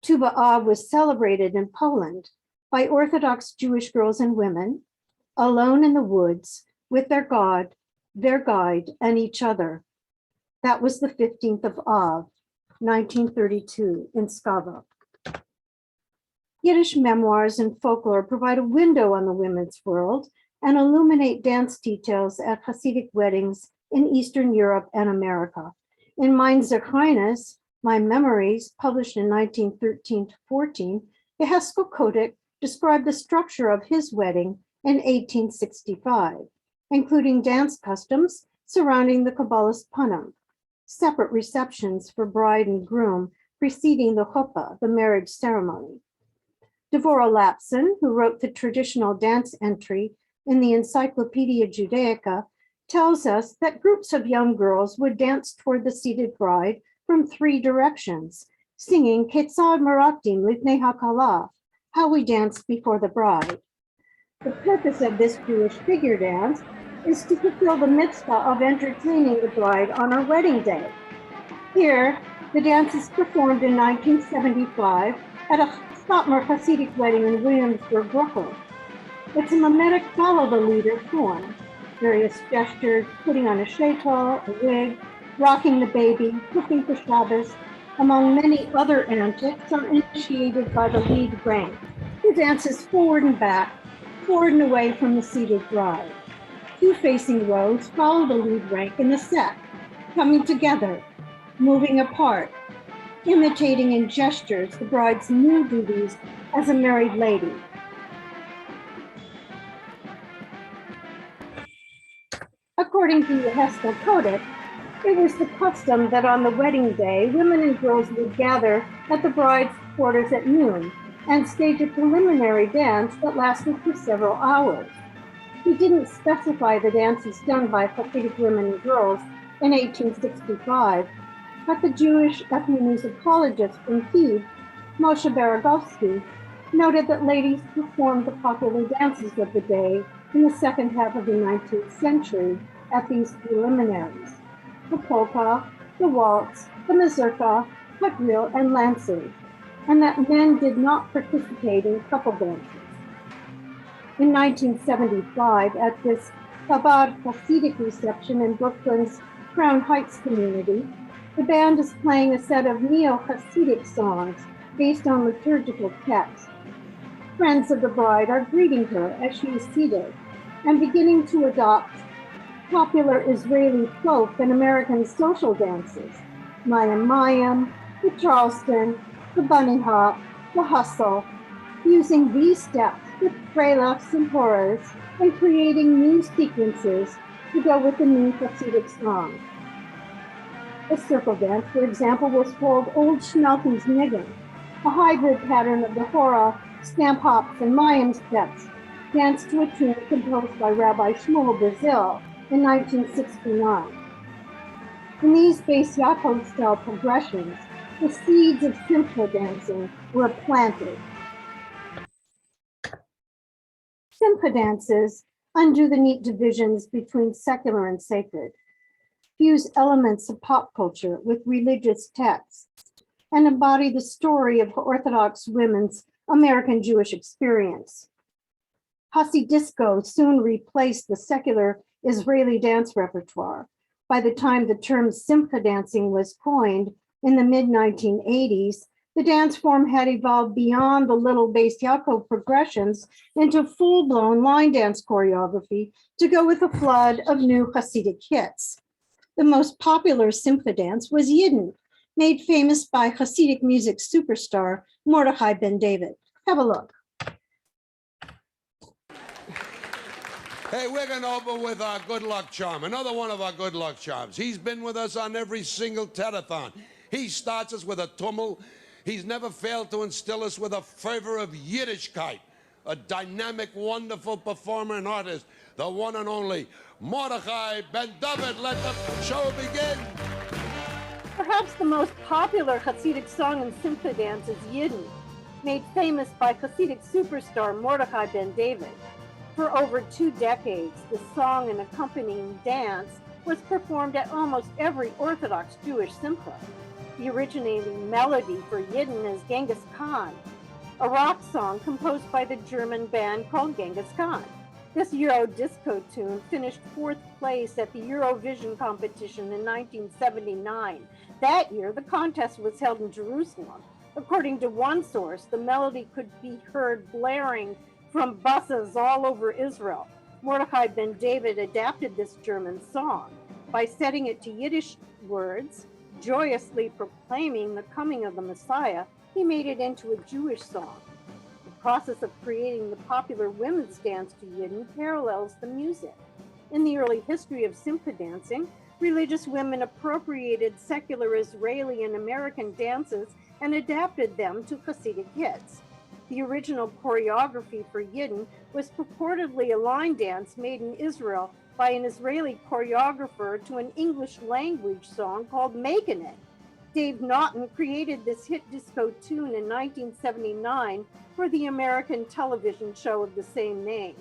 Tu B'Av was celebrated in Poland by Orthodox Jewish girls and women, alone in the woods with their God, their guide, and each other. That was the 15th of Av, 1932 in Skava. Yiddish memoirs and folklore provide a window on the women's world and illuminate dance details at Hasidic weddings in Eastern Europe and America. In Mein Zechreines, My Memories, published in 1913-14, Yeheskel Kodik described the structure of his wedding in 1865, including dance customs surrounding the Kabbalist Punim, separate receptions for bride and groom preceding the chuppah, the marriage ceremony. Devorah Lapson, who wrote the traditional dance entry in the Encyclopedia Judaica, tells us that groups of young girls would dance toward the seated bride from 3 directions, singing Ketzad Maraktim Lifnei HaKalah, how we dance before the bride. The purpose of this Jewish figure dance is to fulfill the mitzvah of entertaining the bride on her wedding day. Here, the dance is performed in 1975 at a Satmar Hasidic wedding in Williamsburg, Brooklyn. It's a mimetic follow the leader form, various gestures, putting on a sheitel, a wig, rocking the baby, cooking for Shabbos, among many other antics, are initiated by the lead rank, who dances forward and back, forward and away from the seated bride. 2 facing rows follow the lead rank in the set, coming together, moving apart, imitating in gestures the bride's new duties as a married lady. According to Yeheskel Kodik, it was the custom that on the wedding day, women and girls would gather at the bride's quarters at noon and stage a preliminary dance that lasted for several hours. He didn't specify the dances done by Hasidic women and girls in 1865, but the Jewish ethnomusicologist from Kyiv, Moshe Baragovsky, noted that ladies performed the popular dances of the day in the second half of the 19th century at these preliminaries: the polka, the waltz, the mazurka, quadrille, and lancing, and that men did not participate in couple dances. In 1975, at this Chabad Hasidic reception in Brooklyn's Crown Heights community, the band is playing a set of neo-Hasidic songs based on liturgical texts. Friends of the bride are greeting her as she is seated and beginning to adopt popular Israeli folk and American social dances, Mayim Mayim, the Charleston, the bunny hop, the hustle, using these steps with freilachs and horrors and creating new sequences to go with the new Hasidic song. A circle dance, for example, was called Old Schmelke's Niggin, a hybrid pattern of the Hora, stamp hops, and Mayim steps, danced to a tune composed by Rabbi Shmuel Brazil in 1969. In these Beis Yaakov-style progressions, the seeds of simcha dancing were planted. Simcha dances undo the neat divisions between secular and sacred, fuse elements of pop culture with religious texts, and embody the story of Orthodox women's American Jewish experience. Hasidisco soon replaced the secular Israeli dance repertoire. By the time the term simcha dancing was coined in the mid-1980s, the dance form had evolved beyond the little Beis Yaakov progressions into full-blown line dance choreography to go with a flood of new Hasidic hits. The most popular simcha dance was Yidden, made famous by Hasidic music superstar Mordechai Ben David. Have a look. Hey, we're going to open with our good luck charm, another one of our good luck charms. He's been with us on every single telethon. He starts us with a tummel. He's never failed to instill us with a fervor of Yiddishkeit, a dynamic, wonderful performer and artist, the one and only Mordechai Ben David. Let the show begin. Perhaps the most popular Hasidic song and simcha dance is Yidden, made famous by Hasidic superstar Mordechai Ben David. For over 2 decades, the song and accompanying dance was performed at almost every Orthodox Jewish simcha. The originating melody for Yidden is Genghis Khan, a rock song composed by the German band called Genghis Khan. This Euro disco tune finished 4th place at the Eurovision competition in 1979. That year, the contest was held in Jerusalem. According to one source, the melody could be heard blaring from buses all over Israel. Mordechai Ben David adapted this German song by setting it to Yiddish words, joyously proclaiming the coming of the Messiah. He made it into a Jewish song. The process of creating the popular women's dance to Yidden parallels the music. In the early history of simcha dancing, religious women appropriated secular Israeli and American dances and adapted them to Hasidic hits. The original choreography for Yidden was purportedly a line dance made in Israel by an Israeli choreographer to an English language song called Makin' It. Dave Naughton created this hit disco tune in 1979 for the American television show of the same name.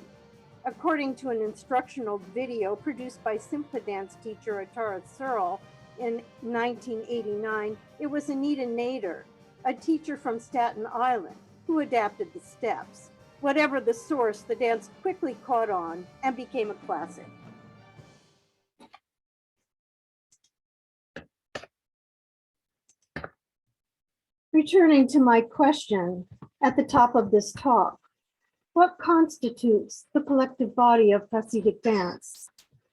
According to an instructional video produced by simcha dance teacher Atara Searle in 1989, it was Anita Nader, a teacher from Staten Island, who adapted the steps. Whatever the source, the dance quickly caught on and became a classic. Returning to my question at the top of this talk, what constitutes the collective body of Hasidic dance,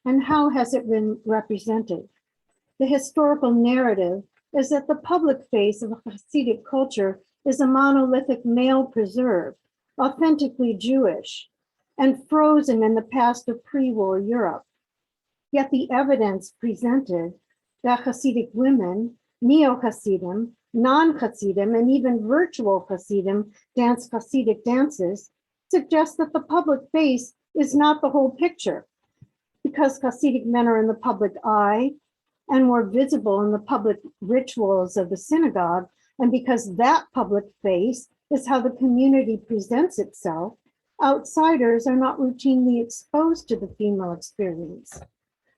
and how has it been represented? The historical narrative is that the public face of Hasidic culture is a monolithic male preserve, authentically Jewish, and frozen in the past of pre-war Europe. Yet the evidence presented that Hasidic women, neo-Hasidim, non-Hasidim, and even virtual Hasidim dance Hasidic dances suggests that the public face is not the whole picture. Because Hasidic men are in the public eye and more visible in the public rituals of the synagogue, and because that public face is how the community presents itself, outsiders are not routinely exposed to the female experience.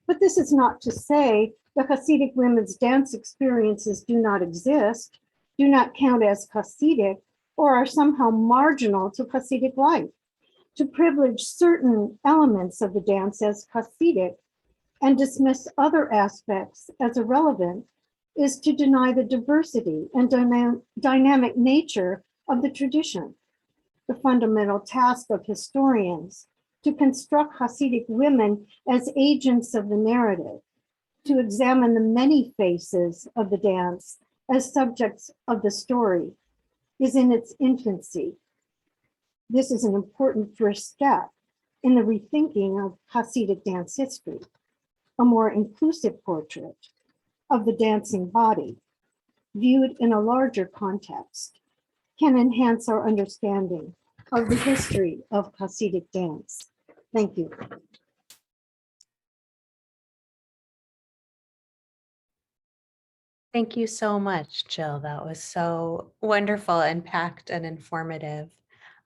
But this is not to say the Hasidic women's dance experiences do not exist, do not count as Hasidic, or are somehow marginal to Hasidic life. To privilege certain elements of the dance as Hasidic and dismiss other aspects as irrelevant is to deny the diversity and dynamic nature of the tradition. The fundamental task of historians to construct Hasidic women as agents of the narrative, to examine the many faces of the dance as subjects of the story, is in its infancy. This is an important first step in the rethinking of Hasidic dance history. A more inclusive portrait of the dancing body, viewed in a larger context, can enhance our understanding of the history of Hasidic dance. Thank you. Thank you so much, Jill. That was so wonderful and packed and informative.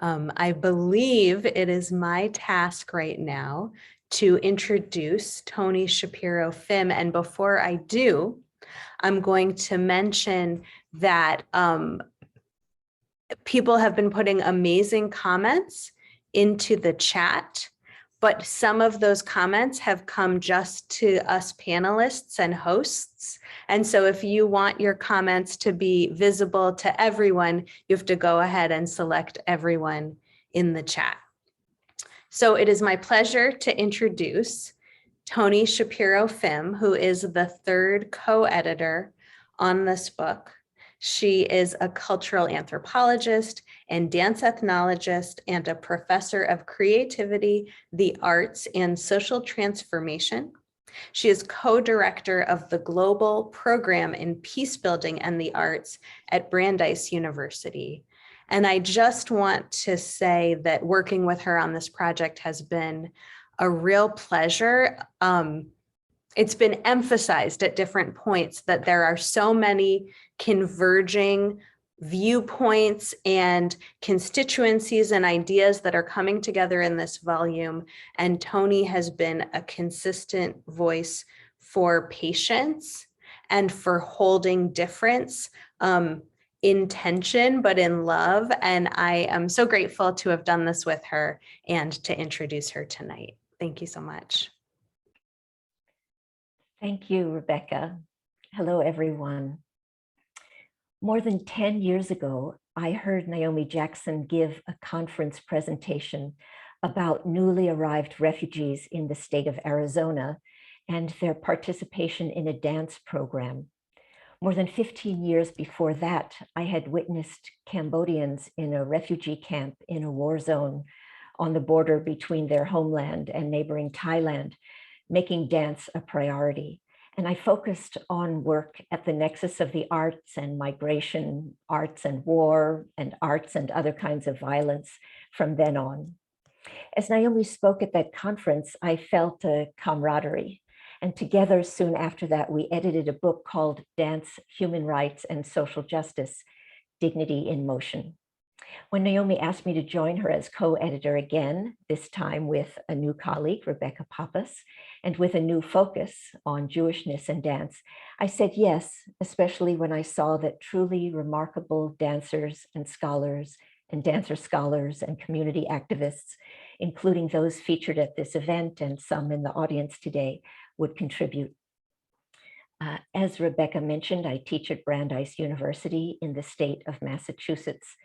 I believe it is my task right now to introduce Tony Shapiro Phim. And before I do, I'm going to mention that people have been putting amazing comments into the chat, but some of those comments have come just to us panelists and hosts. And so if you want your comments to be visible to everyone, you have to go ahead and select everyone in the chat. So it is my pleasure to introduce Tony Shapiro Phim, who is the third co-editor on this book. She is a cultural anthropologist and dance ethnologist and a professor of creativity, the arts, and social transformation. She is co-director of the Global Program in Peacebuilding and the Arts at Brandeis University. And I just want to say that working with her on this project has been a real pleasure. It's been emphasized at different points that there are so many converging viewpoints and constituencies and ideas that are coming together in this volume. And Tony has been a consistent voice for patience and for holding difference in tension, but in love. And I am so grateful to have done this with her and to introduce her tonight. Thank you so much. Thank you, Rebecca. Hello, everyone. More than 10 years ago, I heard Naomi Jackson give a conference presentation about newly arrived refugees in the state of Arizona and their participation in a dance program. More than 15 years before that, I had witnessed Cambodians in a refugee camp in a war zone on the border between their homeland and neighboring Thailand, making dance a priority. And I focused on work at the nexus of the arts and migration, arts and war, and arts and other kinds of violence from then on. As Naomi spoke at that conference, I felt a camaraderie. And together, soon after that, we edited a book called Dance, Human Rights, and Social Justice, Dignity in Motion. When Naomi asked me to join her as co-editor again, this time with a new colleague, Rebecca Pappas, and with a new focus on Jewishness and dance, I said yes, especially when I saw that truly remarkable dancers and scholars and dancer scholars and community activists, including those featured at this event and some in the audience today, would contribute. As Rebecca mentioned, I teach at Brandeis University in the state of Massachusetts.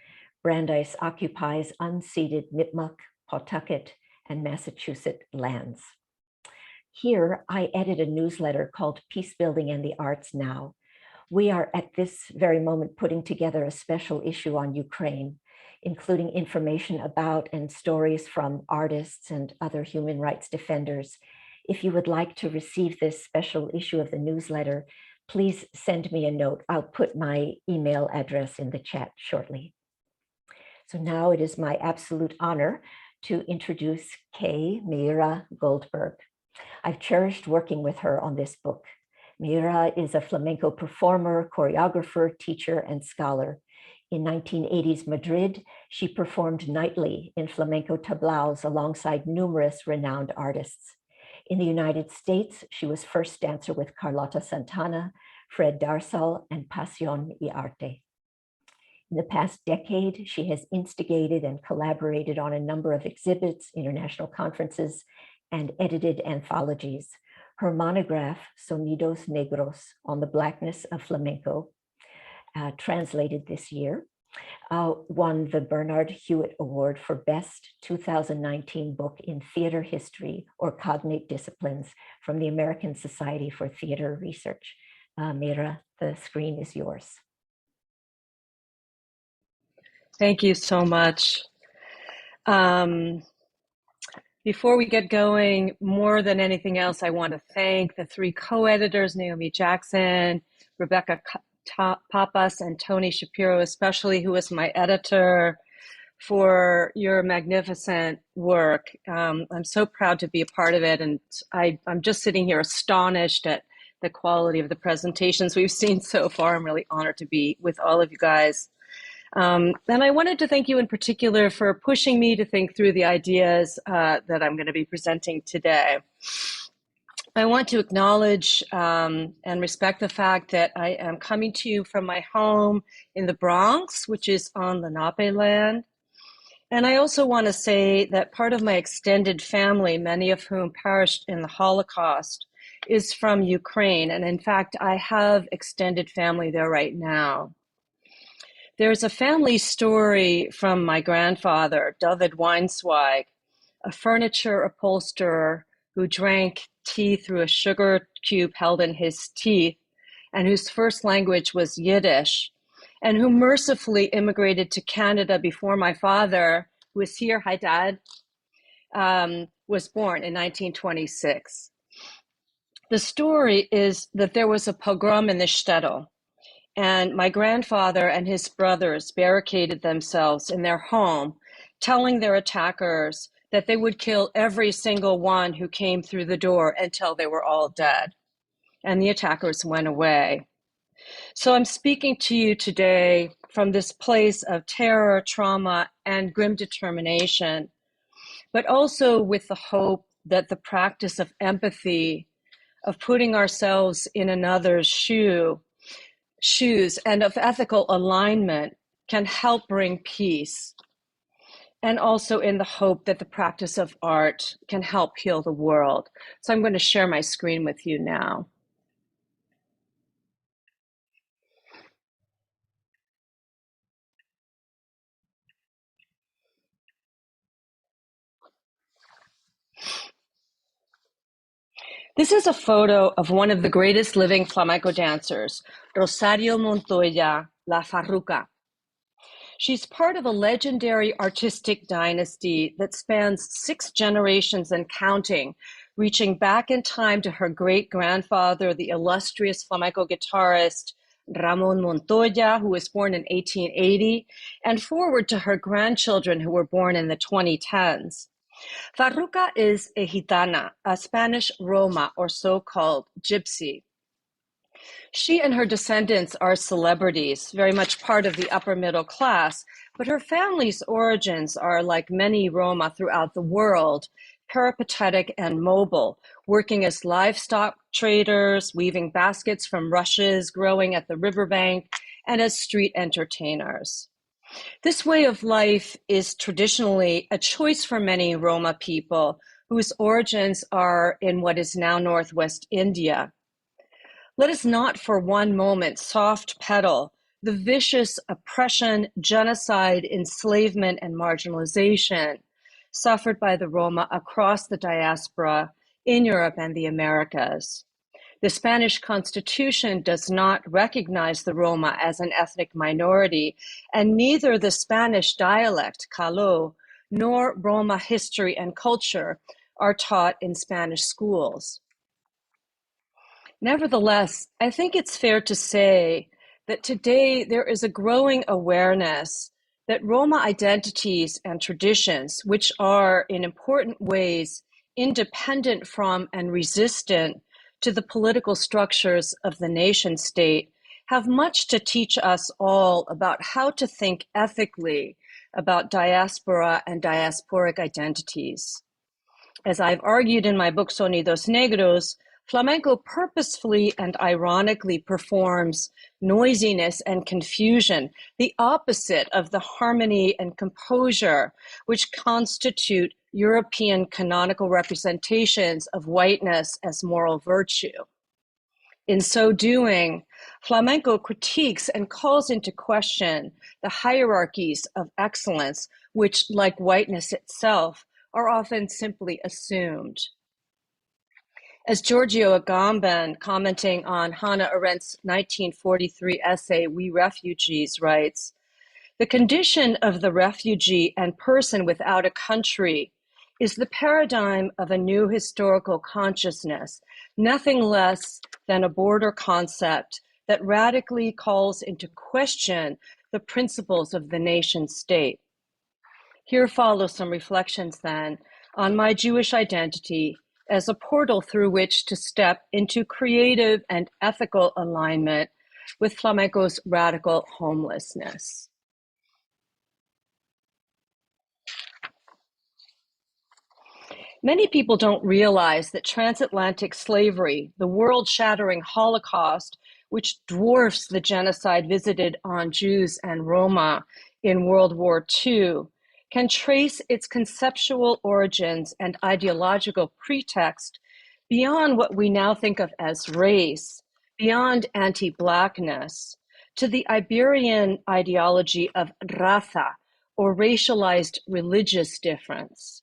Brandeis occupies unceded Nipmuc, Pawtucket, and Massachusetts lands. Here, I edit a newsletter called Peacebuilding and the Arts Now. We are at this very moment putting together a special issue on Ukraine, including information about and stories from artists and other human rights defenders. If you would like to receive this special issue of the newsletter, please send me a note. I'll put my email address in the chat shortly. So now it is my absolute honor to introduce Kay Meira Goldberg. I've cherished working with her on this book. Meira is a flamenco performer, choreographer, teacher, and scholar. In 1980s Madrid, she performed nightly in flamenco tablaos alongside numerous renowned artists. In the United States, she was first dancer with Carlota Santana, Fred Darsal, and Pasión y Arte. In the past decade, she has instigated and collaborated on a number of exhibits, international conferences, and edited anthologies. Her monograph, Sonidos Negros, on the Blackness of Flamenco, translated this year, won the Bernard Hewitt Award for Best 2019 Book in Theater History or Cognate Disciplines from the American Society for Theater Research. Mira, the screen is yours. Thank you so much. Before we get going, more than anything else, I want to thank the three co-editors, Naomi Jackson, Rebecca Papas, and Tony Shapiro, especially, who was my editor, for your magnificent work. I'm so proud to be a part of it, and I'm just sitting here astonished at the quality of the presentations we've seen so far. I'm really honored to be with all of you guys. And I wanted to thank you in particular for pushing me to think through the ideas that I'm going to be presenting today. I want to acknowledge and respect the fact that I am coming to you from my home in the Bronx, which is on Lenape land. And I also want to say that part of my extended family, many of whom perished in the Holocaust, is from Ukraine. And in fact, I have extended family there right now. There's a family story from my grandfather, David Weinsweig, a furniture upholsterer who drank tea through a sugar cube held in his teeth, and whose first language was Yiddish, and who mercifully immigrated to Canada before my father, who is here, hi Dad, was born in 1926. The story is that there was a pogrom in the shtetl, and my grandfather and his brothers barricaded themselves in their home, telling their attackers that they would kill every single one who came through the door until they were all dead. And the attackers went away. So I'm speaking to you today from this place of terror, trauma, and grim determination, but also with the hope that the practice of empathy, of putting ourselves in another's shoes, and of ethical alignment can help bring peace. And also in the hope that the practice of art can help heal the world. So I'm going to share my screen with you now. This is a photo of one of the greatest living flamenco dancers, Rosario Montoya, La Farruca. She's part of a legendary artistic dynasty that spans 6 generations and counting, reaching back in time to her great-grandfather, the illustrious flamenco guitarist Ramon Montoya, who was born in 1880, and forward to her grandchildren who were born in the 2010s. Farruca is a gitana, a Spanish Roma, or so-called gypsy. She and her descendants are celebrities, very much part of the upper middle class, but her family's origins are, like many Roma throughout the world, peripatetic and mobile, working as livestock traders, weaving baskets from rushes growing at the riverbank, and as street entertainers. This way of life is traditionally a choice for many Roma people whose origins are in what is now Northwest India. Let us not for one moment soft pedal the vicious oppression, genocide, enslavement, and marginalization suffered by the Roma across the diaspora in Europe and the Americas. The Spanish Constitution does not recognize the Roma as an ethnic minority, and neither the Spanish dialect, Caló, nor Roma history and culture are taught in Spanish schools. Nevertheless, I think it's fair to say that today there is a growing awareness that Roma identities and traditions, which are in important ways independent from and resistant to the political structures of the nation state, have much to teach us all about how to think ethically about diaspora and diasporic identities. As I've argued in my book Sonidos Negros, flamenco purposefully and ironically performs noisiness and confusion, the opposite of the harmony and composure which constitute European canonical representations of whiteness as moral virtue. In so doing, flamenco critiques and calls into question the hierarchies of excellence, which, like whiteness itself, are often simply assumed. As Giorgio Agamben, commenting on Hannah Arendt's 1943 essay, We Refugees, writes, "The condition of the refugee and person without a country is the paradigm of a new historical consciousness, nothing less than a border concept that radically calls into question the principles of the nation state." Here follow some reflections then on my Jewish identity as a portal through which to step into creative and ethical alignment with flamenco's radical homelessness. Many people don't realize that transatlantic slavery, the world-shattering Holocaust, which dwarfs the genocide visited on Jews and Roma in World War II, can trace its conceptual origins and ideological pretext beyond what we now think of as race, beyond anti-Blackness, to the Iberian ideology of raza, or racialized religious difference.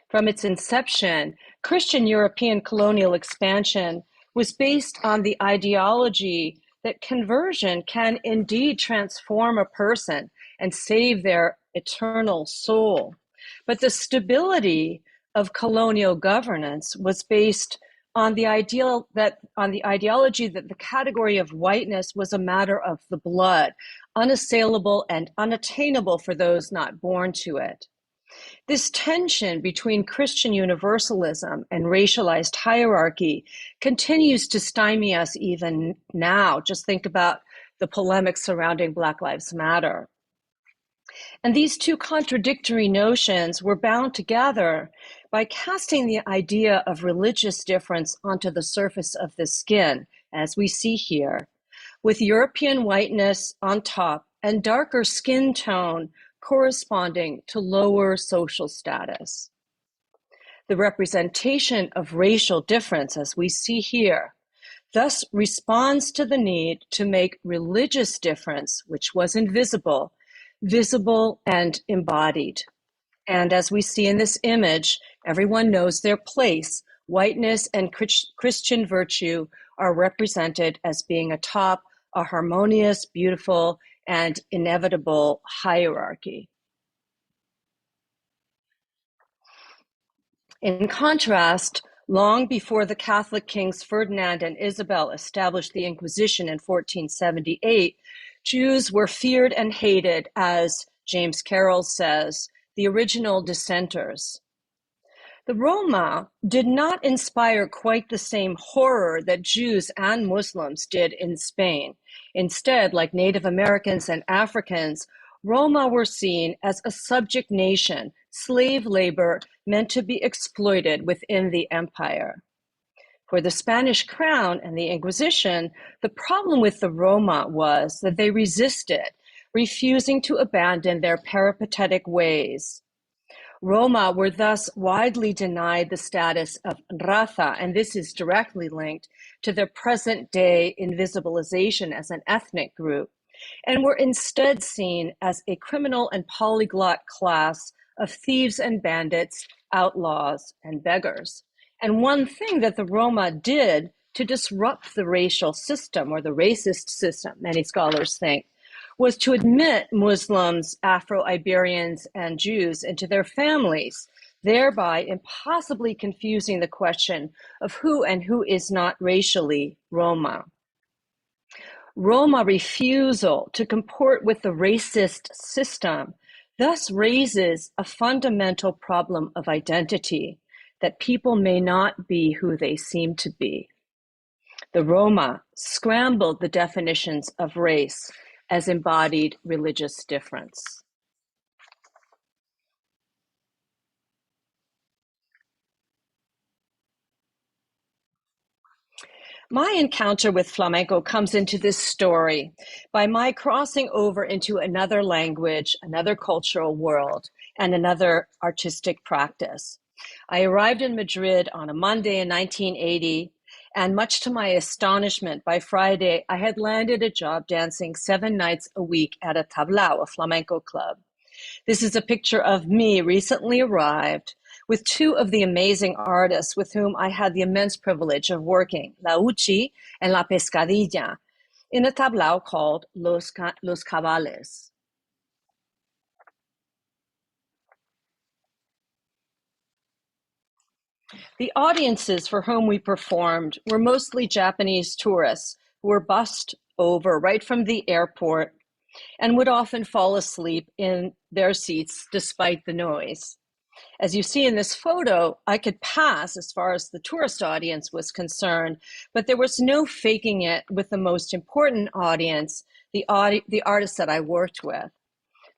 From its inception, Christian European colonial expansion was based on the ideology that conversion can indeed transform a person and save their eternal soul. But the stability of colonial governance was based on the ideology that the category of whiteness was a matter of the blood, unassailable and unattainable for those not born to it. This tension between Christian universalism and racialized hierarchy continues to stymie us even now. Just think about the polemics surrounding Black Lives Matter. And these two contradictory notions were bound together by casting the idea of religious difference onto the surface of the skin, as we see here, with European whiteness on top and darker skin tone corresponding to lower social status. The representation of racial difference, as we see here, thus responds to the need to make religious difference, which was invisible, visible and embodied. And as we see in this image, everyone knows their place. Whiteness and Christian virtue are represented as being atop a harmonious, beautiful, and inevitable hierarchy. In contrast, long before the Catholic kings Ferdinand and Isabel established the Inquisition in 1478, Jews were feared and hated as, James Carroll says, the original dissenters. The Roma did not inspire quite the same horror that Jews and Muslims did in Spain. Instead, like Native Americans and Africans, Roma were seen as a subject nation, slave labor meant to be exploited within the empire. For the Spanish crown and the Inquisition, the problem with the Roma was that they resisted, refusing to abandon their peripatetic ways. Roma were thus widely denied the status of raza, and this is directly linked to their present-day invisibilization as an ethnic group, and were instead seen as a criminal and polyglot class of thieves and bandits, outlaws and beggars. And one thing that the Roma did to disrupt the racial system, or the racist system, many scholars think, was to admit Muslims, Afro-Iberians, and Jews into their families, thereby impossibly confusing the question of who and who is not racially Roma. Roma refusal to comport with the racist system thus raises a fundamental problem of identity, that people may not be who they seem to be. The Roma scrambled the definitions of race as embodied religious difference. My encounter with flamenco comes into this story by my crossing over into another language, another cultural world, and another artistic practice. I arrived in Madrid on a Monday in 1980, and much to my astonishment, by Friday, I had landed a job dancing 7 nights a week at a tablao, a flamenco club. This is a picture of me recently arrived with 2 of the amazing artists with whom I had the immense privilege of working, La Uchi and La Pescadilla, in a tablao called Los Cabales. The audiences for whom we performed were mostly Japanese tourists who were bussed over right from the airport and would often fall asleep in their seats despite the noise. As you see in this photo, I could pass as far as the tourist audience was concerned, but there was no faking it with the most important audience, the artists that I worked with.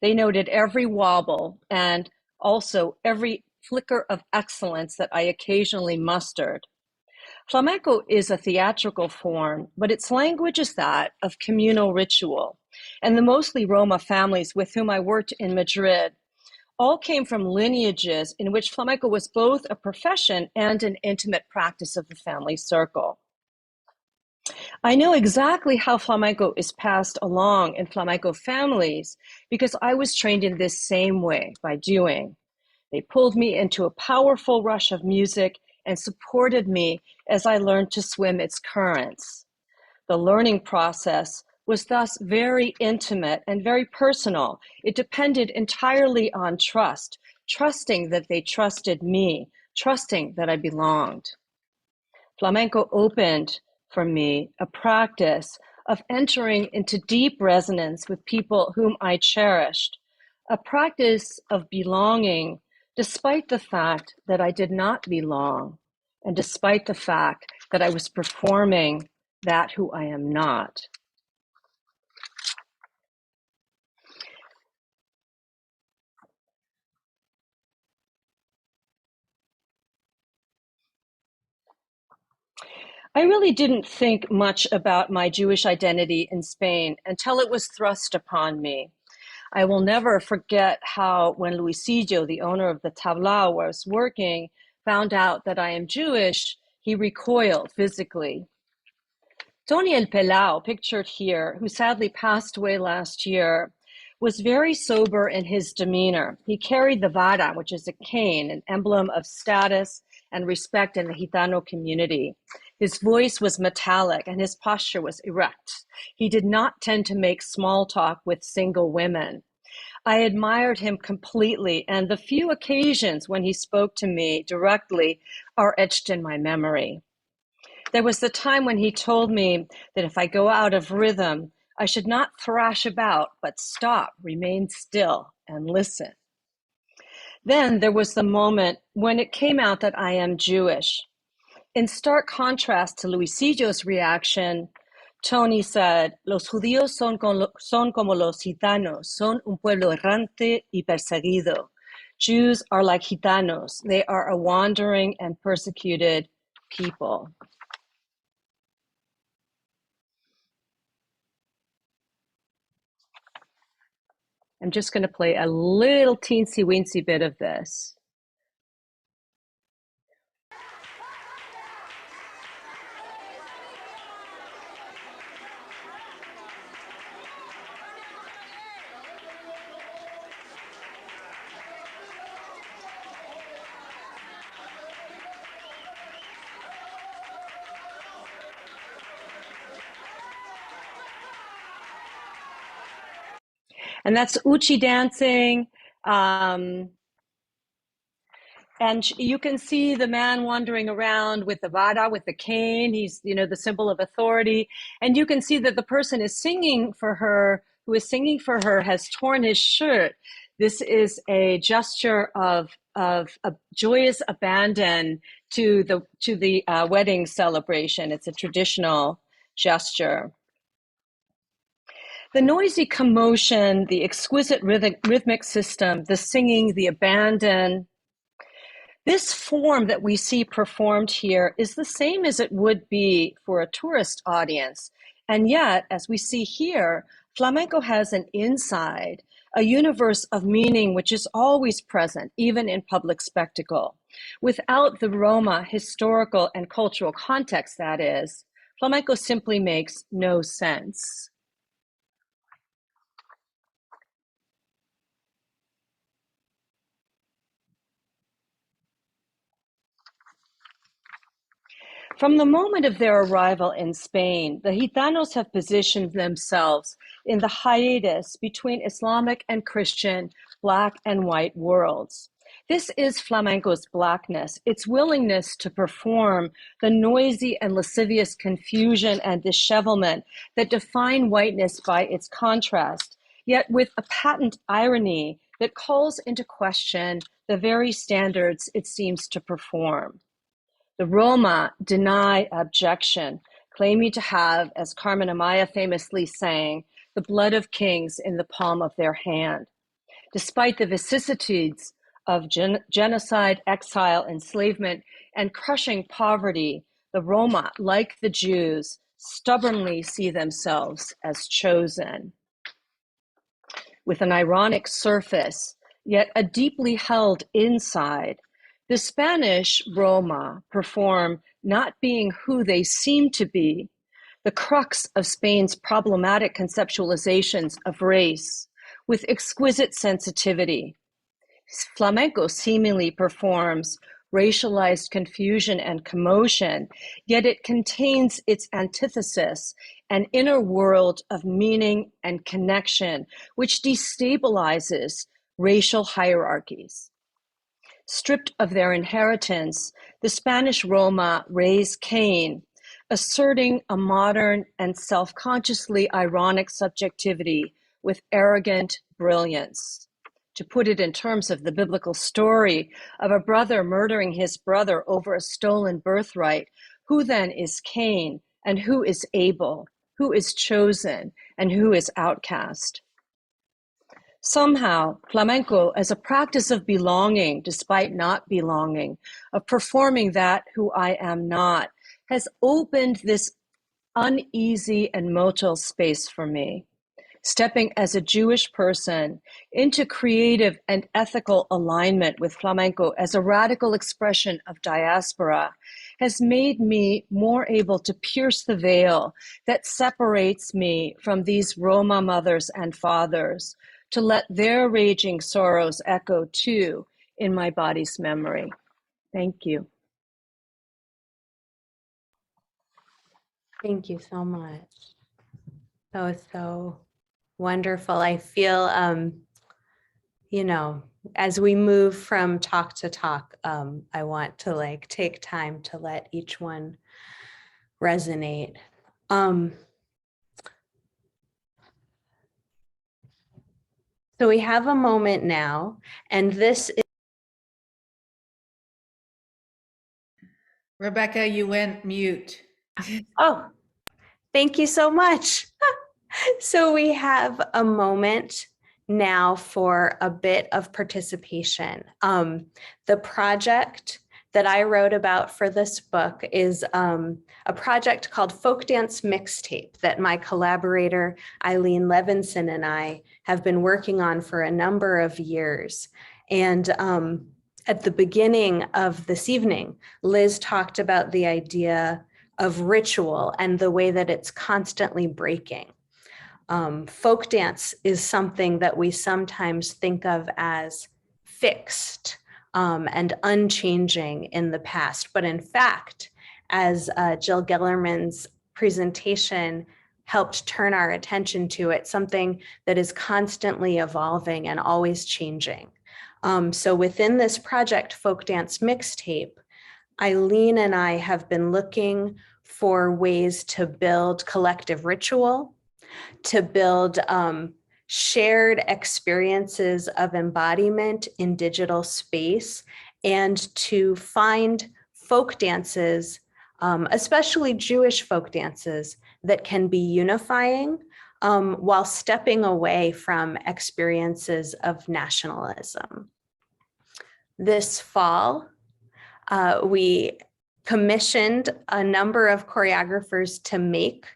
They noted every wobble and also every flicker of excellence that I occasionally mustered. Flamenco is a theatrical form, but its language is that of communal ritual. And the mostly Roma families with whom I worked in Madrid all came from lineages in which flamenco was both a profession and an intimate practice of the family circle. I know exactly how flamenco is passed along in flamenco families because I was trained in this same way, by doing. They pulled me into a powerful rush of music and supported me as I learned to swim its currents. The learning process was thus very intimate and very personal. It depended entirely on trust, trusting that they trusted me, trusting that I belonged. Flamenco opened for me a practice of entering into deep resonance with people whom I cherished, a practice of belonging despite the fact that I did not belong, and despite the fact that I was performing that who I am not. I really didn't think much about my Jewish identity in Spain until it was thrust upon me. I will never forget how when Luisillo, the owner of the tablao where I was working, found out that I am Jewish, he recoiled physically. Tony El Pelao, pictured here, who sadly passed away last year, was very sober in his demeanor. He carried the vara, which is a cane, an emblem of status and respect in the Gitano community. His voice was metallic and his posture was erect. He did not tend to make small talk with single women. I admired him completely, and the few occasions when he spoke to me directly are etched in my memory. There was the time when he told me that if I go out of rhythm, I should not thrash about, but stop, remain still, and listen. Then there was the moment when it came out that I am Jewish. In stark contrast to Luisillo's reaction, Tony said, "Los judíos son como los gitanos, son un pueblo errante y perseguido. Jews are like gitanos. They are a wandering and persecuted people." I'm just going to play a little teensy-weensy bit of this. And that's Uchi dancing. And you can see the man wandering around with the vara, with the cane. He's, the symbol of authority. And you can see that the person is singing for her, who is singing for her, has torn his shirt. This is a gesture of a joyous abandon to the wedding celebration. It's a traditional gesture. The noisy commotion, the exquisite rhythmic system, the singing, the abandon, This form that we see performed here is the same as it would be for a tourist audience. And yet, as we see here, flamenco has an inside, a universe of meaning which is always present, even in public spectacle. Without the Roma historical and cultural context, that is, flamenco simply makes no sense. From the moment of their arrival in Spain, the Gitanos have positioned themselves in the hiatus between Islamic and Christian, Black and white worlds. This is flamenco's Blackness, its willingness to perform the noisy and lascivious confusion and dishevelment that define whiteness by its contrast, yet with a patent irony that calls into question the very standards it seems to perform. The Roma deny abjection, claiming to have, as Carmen Amaya famously sang, the blood of kings in the palm of their hand. Despite the vicissitudes of genocide, exile, enslavement, and crushing poverty, the Roma, like the Jews, stubbornly see themselves as chosen. With an ironic surface, yet a deeply held inside, the Spanish Roma perform not being who they seem to be, the crux of Spain's problematic conceptualizations of race, with exquisite sensitivity. Flamenco seemingly performs racialized confusion and commotion, yet it contains its antithesis, an inner world of meaning and connection, which destabilizes racial hierarchies. Stripped of their inheritance, the Spanish Roma raise Cain, asserting a modern and self-consciously ironic subjectivity with arrogant brilliance. To put it in terms of the biblical story of a brother murdering his brother over a stolen birthright, who then is Cain and who is Abel, who is chosen and who is outcast? Somehow, flamenco, as a practice of belonging despite not belonging, of performing that who I am not, has opened this uneasy and motile space for me. Stepping as a Jewish person into creative and ethical alignment with flamenco as a radical expression of diaspora has made me more able to pierce the veil that separates me from these Roma mothers and fathers, to let their raging sorrows echo too in my body's memory. Thank you. Thank you so much. That was so wonderful. I feel, as we move from talk to talk, I want to take time to let each one resonate. So we have a moment now, and this is. Rebecca, you went mute. Oh, thank you so much. So we have a moment now for a bit of participation. The project that I wrote about for this book is a project called Folk Dance Mixtape that my collaborator Eileen Levinson and I have been working on for a number of years. And at the beginning of this evening, Liz talked about the idea of ritual and the way that it's constantly breaking. Folk dance is something that we sometimes think of as fixed and unchanging in the past. But in fact, as Jill Gellerman's presentation helped turn our attention to it, something that is constantly evolving and always changing. So within this project, Folk Dance Mixtape, Eileen and I have been looking for ways to build collective ritual, to build shared experiences of embodiment in digital space, and to find folk dances, especially Jewish folk dances, that can be unifying while stepping away from experiences of nationalism. This fall, We commissioned a number of choreographers to make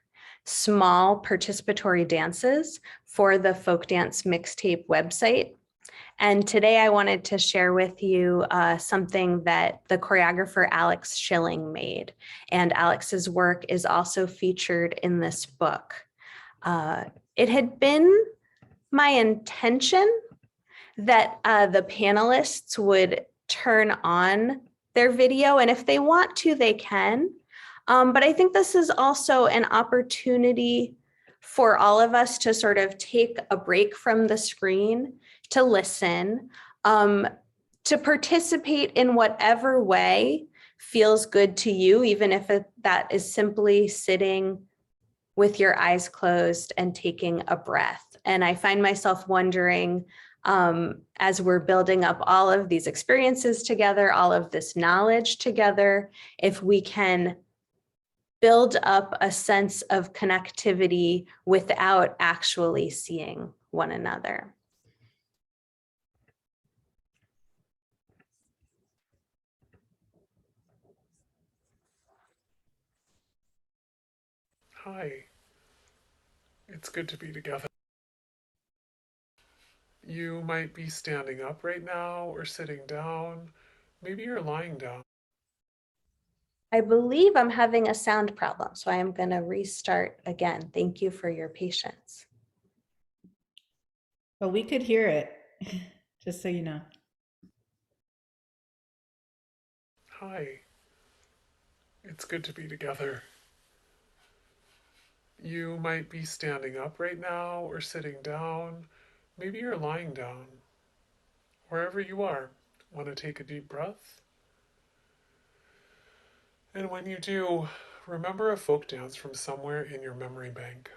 small participatory dances for the folk dance mixtape website. And today I wanted to share with you something that the choreographer Alex Schilling made. And Alex's work is also featured in this book. It had been my intention that the panelists would turn on their video, and if they want to, they can. But I think this is also an opportunity for all of us to sort of take a break from the screen, to listen, to participate in whatever way feels good to you, even if that is simply sitting with your eyes closed and taking a breath. And I find myself wondering, as we're building up all of these experiences together, all of this knowledge together, if we can build up a sense of connectivity without actually seeing one another. Hi, it's good to be together. You might be standing up right now or sitting down. Maybe you're lying down. I believe I'm having a sound problem, so I am going to restart again. Thank you for your patience. Well, we could hear it, just so you know. Hi, it's good to be together. You might be standing up right now or sitting down. Maybe you're lying down. Wherever you are, want to take a deep breath? And when you do, remember a folk dance from somewhere in your memory bank.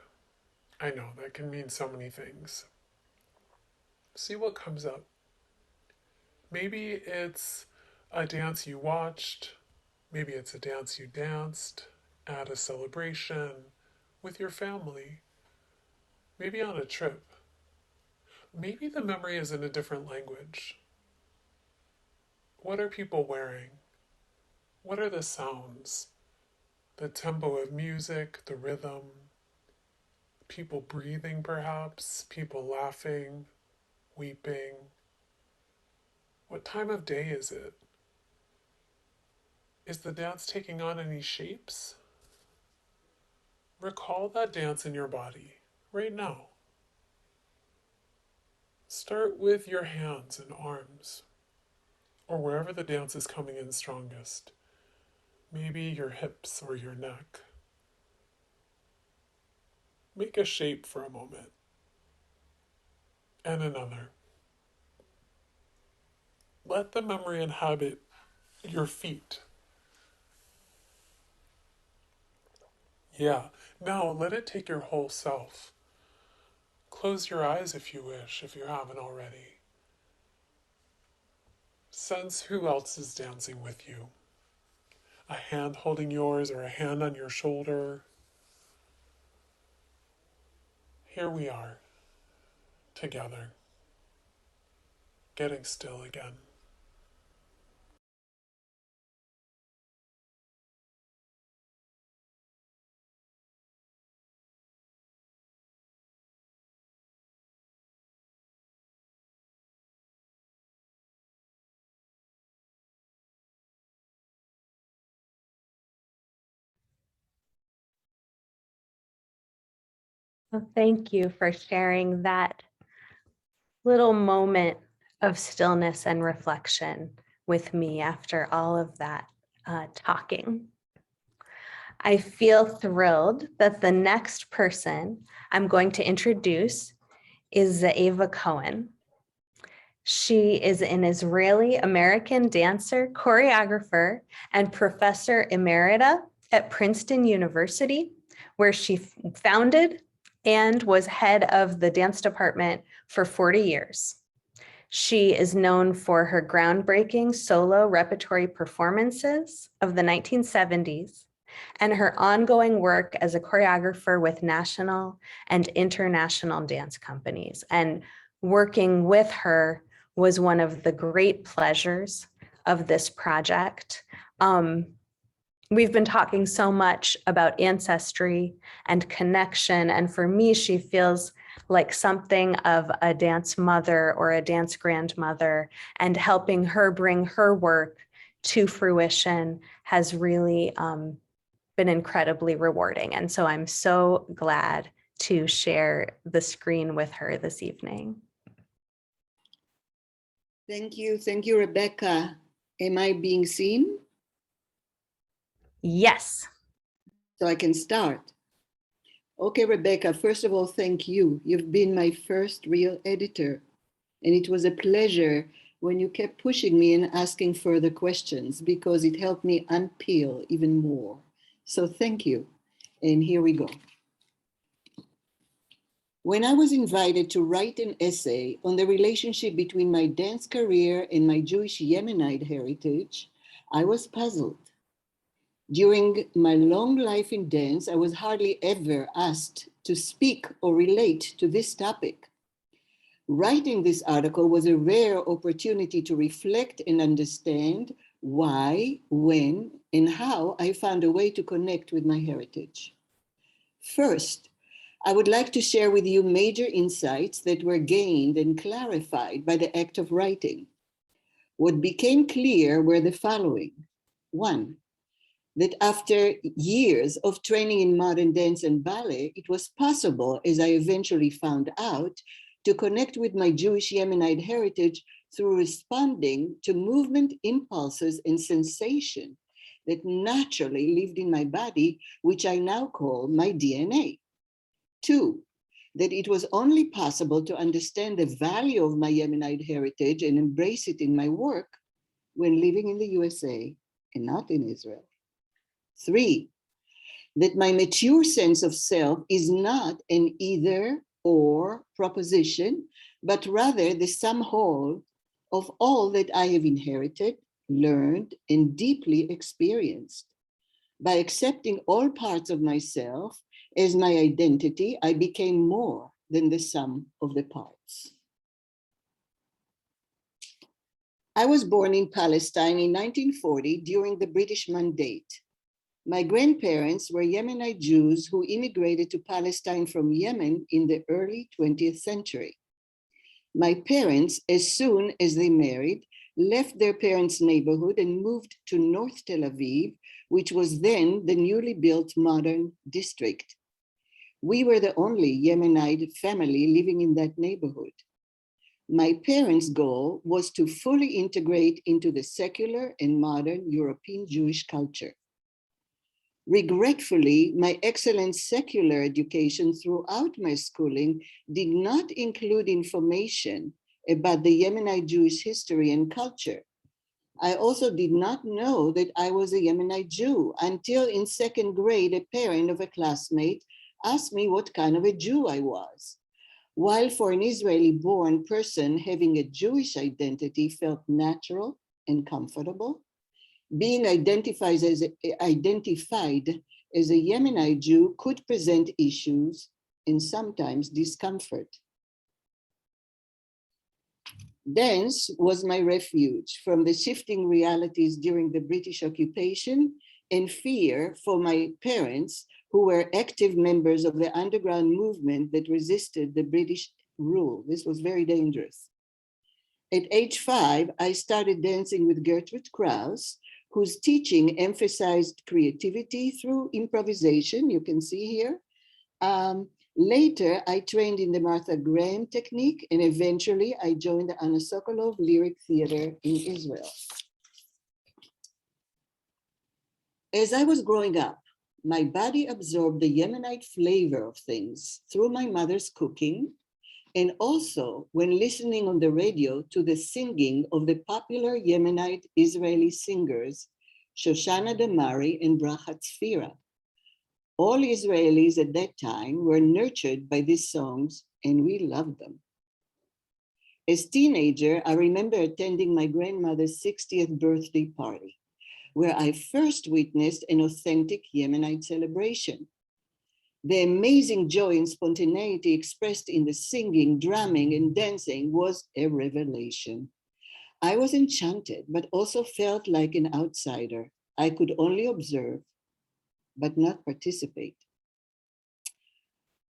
I know that can mean so many things. See what comes up. Maybe it's a dance you watched. Maybe it's a dance you danced at a celebration with your family. Maybe on a trip. Maybe the memory is in a different language. What are people wearing? What are the sounds? The tempo of music, the rhythm, people breathing perhaps, people laughing, weeping. What time of day is it? Is the dance taking on any shapes? Recall that dance in your body right now. Start with your hands and arms, or wherever the dance is coming in strongest. Maybe your hips or your neck. Make a shape for a moment, and another. Let the memory inhabit your feet. Yeah, now let it take your whole self. Close your eyes if you wish, if you haven't already. Sense who else is dancing with you. A hand holding yours or a hand on your shoulder. Here we are, together, getting still again. Well, thank you for sharing that little moment of stillness and reflection with me after all of that talking. I feel thrilled that the next person I'm going to introduce is Ava Cohen. She is an Israeli-American dancer, choreographer, and professor emerita at Princeton University, where she founded and was head of the dance department for 40 years. She is known for her groundbreaking solo repertory performances of the 1970s and her ongoing work as a choreographer with national and international dance companies. And working with her was one of the great pleasures of this project. We've been talking so much about ancestry and connection, and for me, she feels like something of a dance mother or a dance grandmother, and helping her bring her work to fruition has really been incredibly rewarding. And so I'm so glad to share the screen with her this evening. Thank you, Rebecca. Am I being seen? Yes. So I can start. Okay, Rebecca, first of all, thank you. You've been my first real editor, and it was a pleasure when you kept pushing me and asking further questions, because it helped me unpeel even more. So thank you, and here we go. When I was invited to write an essay on the relationship between my dance career and my Jewish Yemenite heritage, I was puzzled. During my long life in dance, I was hardly ever asked to speak or relate to this topic. Writing this article was a rare opportunity to reflect and understand why, when, and how I found a way to connect with my heritage. First, I would like to share with you major insights that were gained and clarified by the act of writing. What became clear were the following. One, that after years of training in modern dance and ballet, it was possible, as I eventually found out, to connect with my Jewish Yemenite heritage through responding to movement impulses and sensation that naturally lived in my body, which I now call my DNA. Two, that it was only possible to understand the value of my Yemenite heritage and embrace it in my work when living in the USA and not in Israel. Three, that my mature sense of self is not an either or proposition, but rather the sum whole of all that I have inherited, learned, and deeply experienced. By accepting all parts of myself as my identity, I became more than the sum of the parts. I was born in Palestine in 1940 during the British Mandate. My grandparents were Yemenite Jews who immigrated to Palestine from Yemen in the early 20th century. My parents, as soon as they married, left their parents' neighborhood and moved to North Tel Aviv, which was then the newly built modern district. We were the only Yemenite family living in that neighborhood. My parents' goal was to fully integrate into the secular and modern European Jewish culture. Regretfully, my excellent secular education throughout my schooling did not include information about the Yemenite Jewish history and culture. I also did not know that I was a Yemenite Jew until in second grade, a parent of a classmate asked me what kind of a Jew I was. While for an Israeli-born person, having a Jewish identity felt natural and comfortable, being identified as a Yemenite Jew could present issues and sometimes discomfort. Dance was my refuge from the shifting realities during the British occupation and fear for my parents, who were active members of the underground movement that resisted the British rule. This was very dangerous. At age 5, I started dancing with Gertrude Krause, whose teaching emphasized creativity through improvisation, you can see here. Later, I trained in the Martha Graham technique, and eventually I joined the Anna Sokolov Lyric Theater in Israel. As I was growing up, my body absorbed the Yemenite flavor of things through my mother's cooking, and also when listening on the radio to the singing of the popular Yemenite Israeli singers, Shoshana Damari and Bracha Tzfira. All Israelis at that time were nurtured by these songs, and we loved them. As a teenager, I remember attending my grandmother's 60th birthday party, where I first witnessed an authentic Yemenite celebration. The amazing joy and spontaneity expressed in the singing, drumming, and dancing was a revelation. I was enchanted, but also felt like an outsider. I could only observe, but not participate.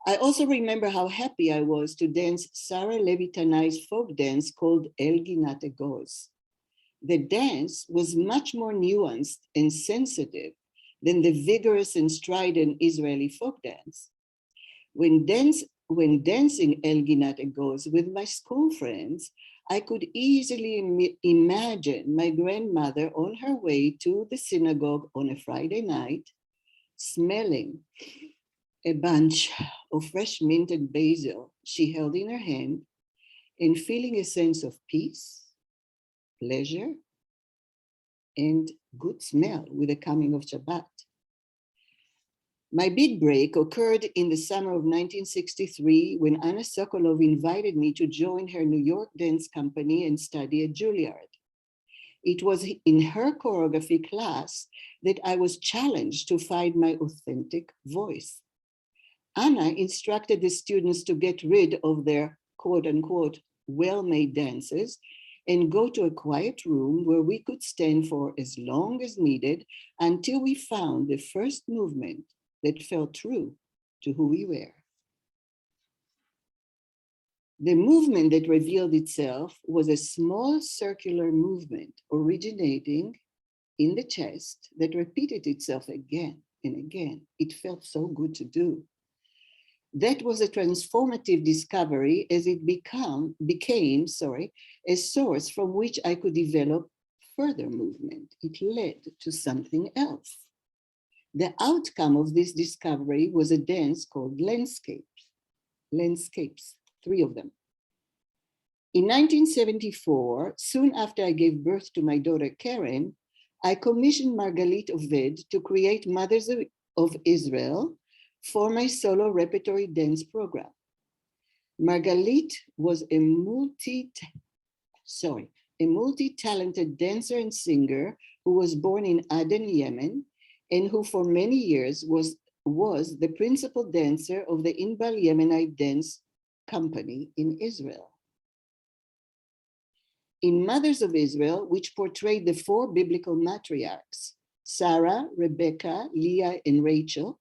I also remember how happy I was to dance Sarah Levitanai's folk dance called El Ginat Egoz. The dance was much more nuanced and sensitive than the vigorous and strident Israeli folk dance. When dancing El Ginat Egoz with my school friends, I could easily imagine my grandmother on her way to the synagogue on a Friday night, smelling a bunch of fresh minted basil she held in her hand and feeling a sense of peace, pleasure, and good smell with the coming of Shabbat. My big break occurred in the summer of 1963 when Anna Sokolov invited me to join her New York dance company and study at Juilliard. It was in her choreography class that I was challenged to find my authentic voice. Anna instructed the students to get rid of their quote unquote well-made dances and go to a quiet room where we could stand for as long as needed until we found the first movement that felt true to who we were. The movement that revealed itself was a small circular movement originating in the chest that repeated itself again and again. It felt so good to do. That was a transformative discovery as it became a source from which I could develop further movement. It led to something else. The outcome of this discovery was a dance called landscapes, 3 of them. In 1974, soon after I gave birth to my daughter Karen, I commissioned Margalit Oved to create Mothers of Israel for my solo repertory dance program. Margalit was a multi-talented dancer and singer who was born in Aden, Yemen, and who for many years was the principal dancer of the Inbal Yemenite Dance Company in Israel. In Mothers of Israel, which portrayed the 4 biblical matriarchs, Sarah, Rebecca, Leah, and Rachel,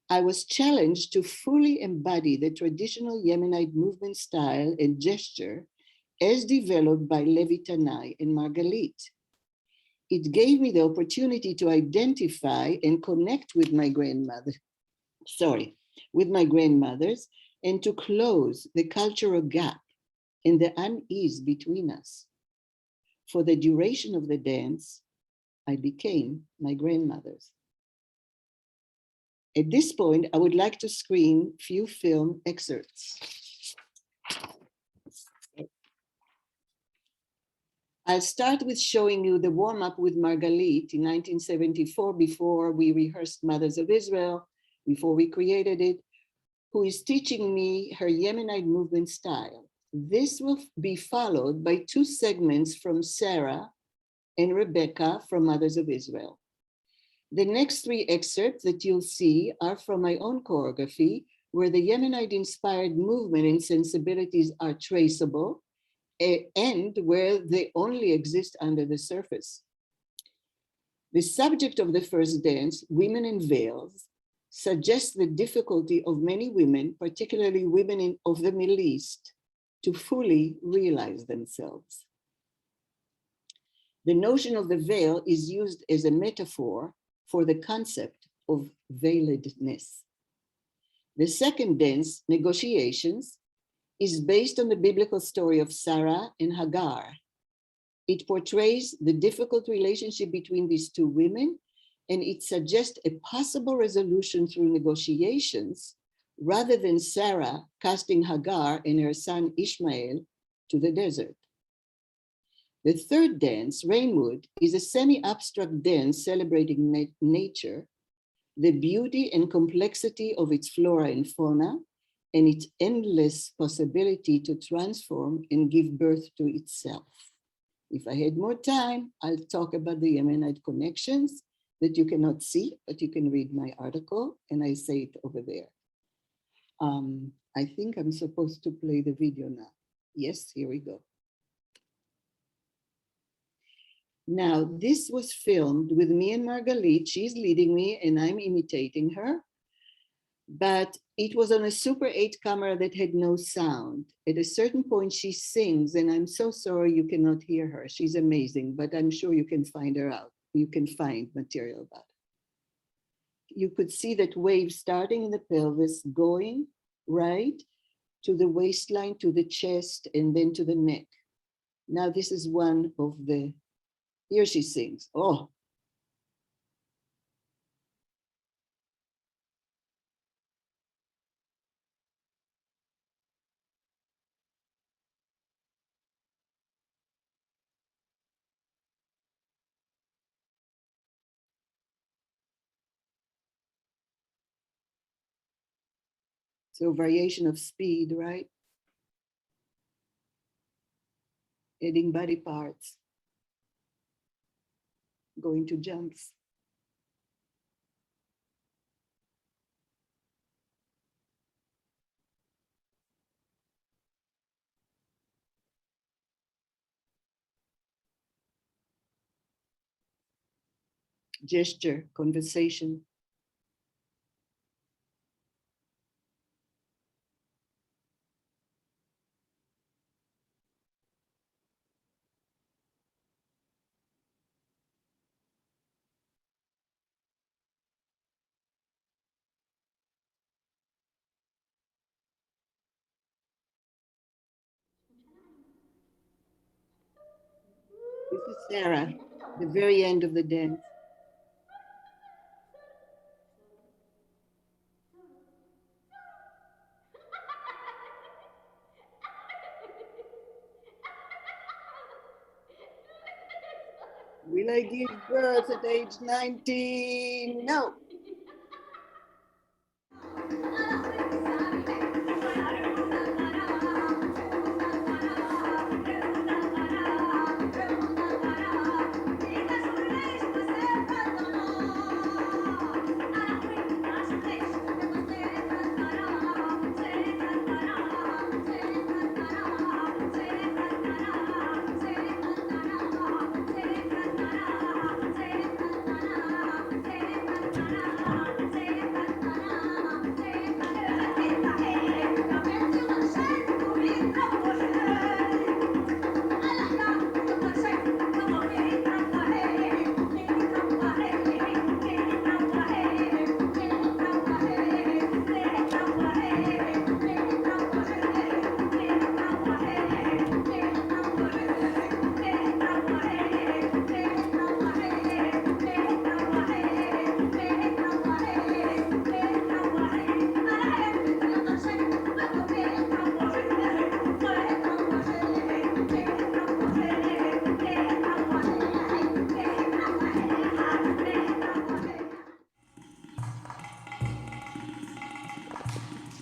I was challenged to fully embody the traditional Yemenite movement style and gesture as developed by Levi Tanai and Margalit. It gave me the opportunity to identify and connect with my grandmothers and to close the cultural gap and the unease between us. For the duration of the dance, I became my grandmothers. At this point, I would like to screen few film excerpts. I'll start with showing you the warm-up with Margalit in 1974 before we rehearsed Mothers of Israel, before we created it, who is teaching me her Yemenite movement style. This will be followed by 2 segments from Sarah and Rebecca from Mothers of Israel. The next 3 excerpts that you'll see are from my own choreography, where the Yemenite-inspired movement and sensibilities are traceable, and where they only exist under the surface. The subject of the first dance, Women in Veils, suggests the difficulty of many women, particularly women of the Middle East, to fully realize themselves. The notion of the veil is used as a metaphor for the concept of veiledness. The second dance, Negotiations, is based on the biblical story of Sarah and Hagar. It portrays the difficult relationship between these 2 women, and it suggests a possible resolution through negotiations rather than Sarah casting Hagar and her son Ishmael to the desert. The third dance, Rainwood, is a semi-abstract dance celebrating nature, the beauty and complexity of its flora and fauna, and its endless possibility to transform and give birth to itself. If I had more time, I'll talk about the Yemenite connections that you cannot see, but you can read my article, and I say it over there. I think I'm supposed to play the video now. Yes, here we go. Now, this was filmed with me and Margalit. She's leading me and I'm imitating her. But it was on a Super 8 camera that had no sound. At a certain point, she sings, and I'm so sorry you cannot hear her. She's amazing, but I'm sure you can find her out. You can find material about it. You could see that wave starting in the pelvis, going right to the waistline, to the chest, and then to the neck. Now, this is one of the, here she sings. Oh, so variation of speed, right? Adding body parts, going to jumps. Gesture, conversation. This is Sarah, the very end of the dance. Will I give birth at age 19? No.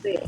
There.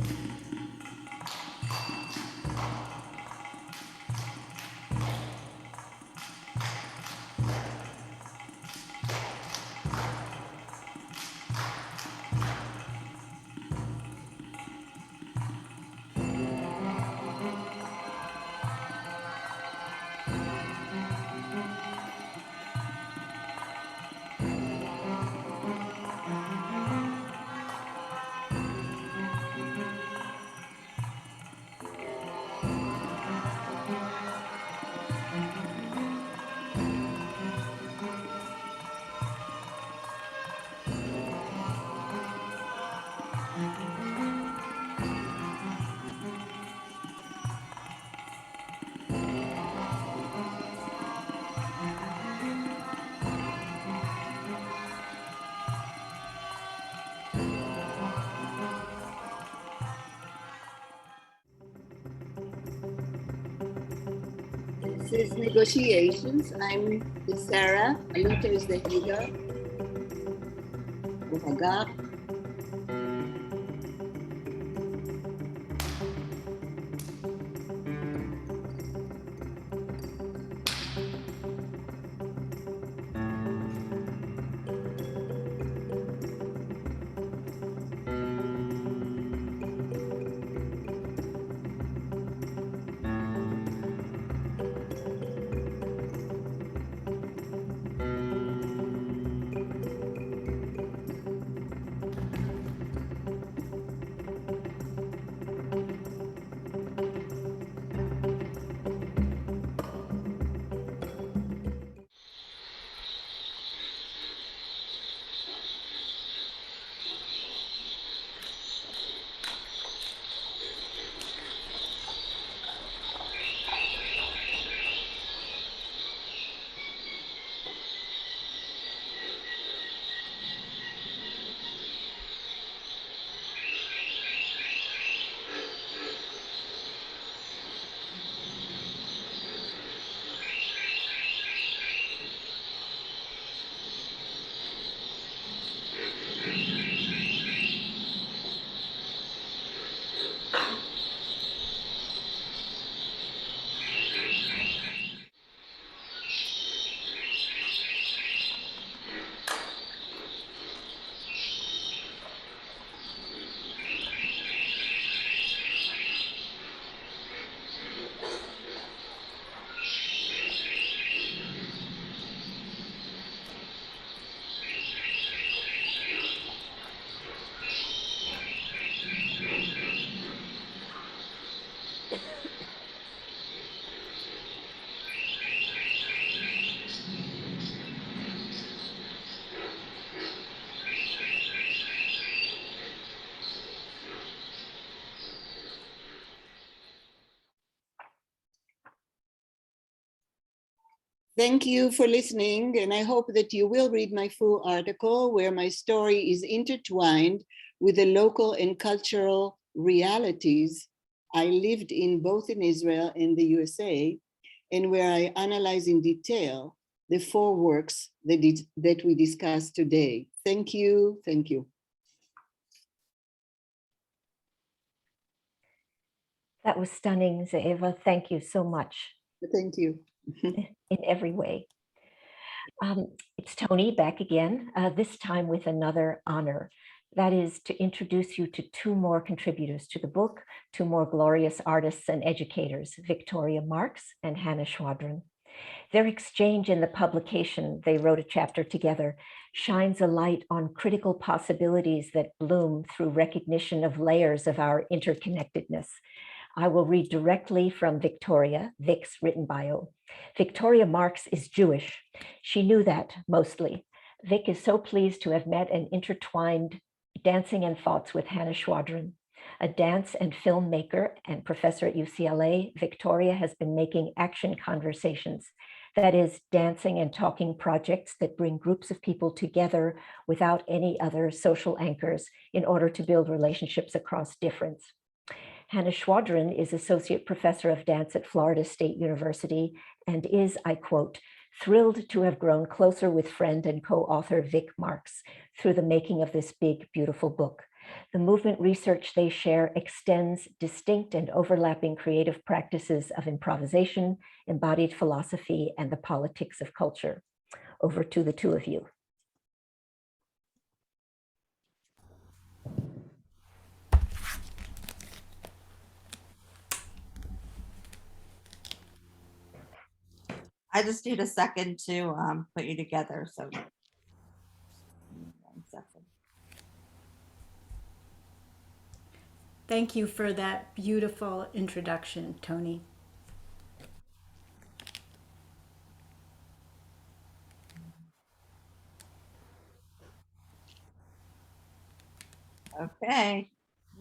This is negotiations. I'm the Sarah. Alita is the Hagar. The Hagar. Thank you for listening, and I hope that you will read my full article where my story is intertwined with the local and cultural realities I lived in both in Israel and the USA, and where I analyze in detail the 4 works that we discussed today. Thank you, thank you. That was stunning, Ze'eva. Thank you so much. Thank you. In every way. It's Tony back again, this time with another honor. That is to introduce you to 2 more contributors to the book, 2 more glorious artists and educators, Victoria Marx and Hannah Schwadron. Their exchange in the publication, they wrote a chapter together, shines a light on critical possibilities that bloom through recognition of layers of our interconnectedness. I will read directly from Victoria, Vic's written bio. Victoria Marx is Jewish. She knew that mostly. Vic is so pleased to have met and intertwined dancing and thoughts with Hannah Schwadron. A dance and filmmaker and professor at UCLA, Victoria has been making action conversations. That is, dancing and talking projects that bring groups of people together without any other social anchors in order to build relationships across difference. Hannah Schwadron is Associate Professor of Dance at Florida State University and is, I quote, thrilled to have grown closer with friend and co-author Vic Marx through the making of this big, beautiful book. The movement research they share extends distinct and overlapping creative practices of improvisation, embodied philosophy, and the politics of culture. Over to the 2 of you. I just need a second to put you together. So 1 second. Thank you for that beautiful introduction, Tony. Okay,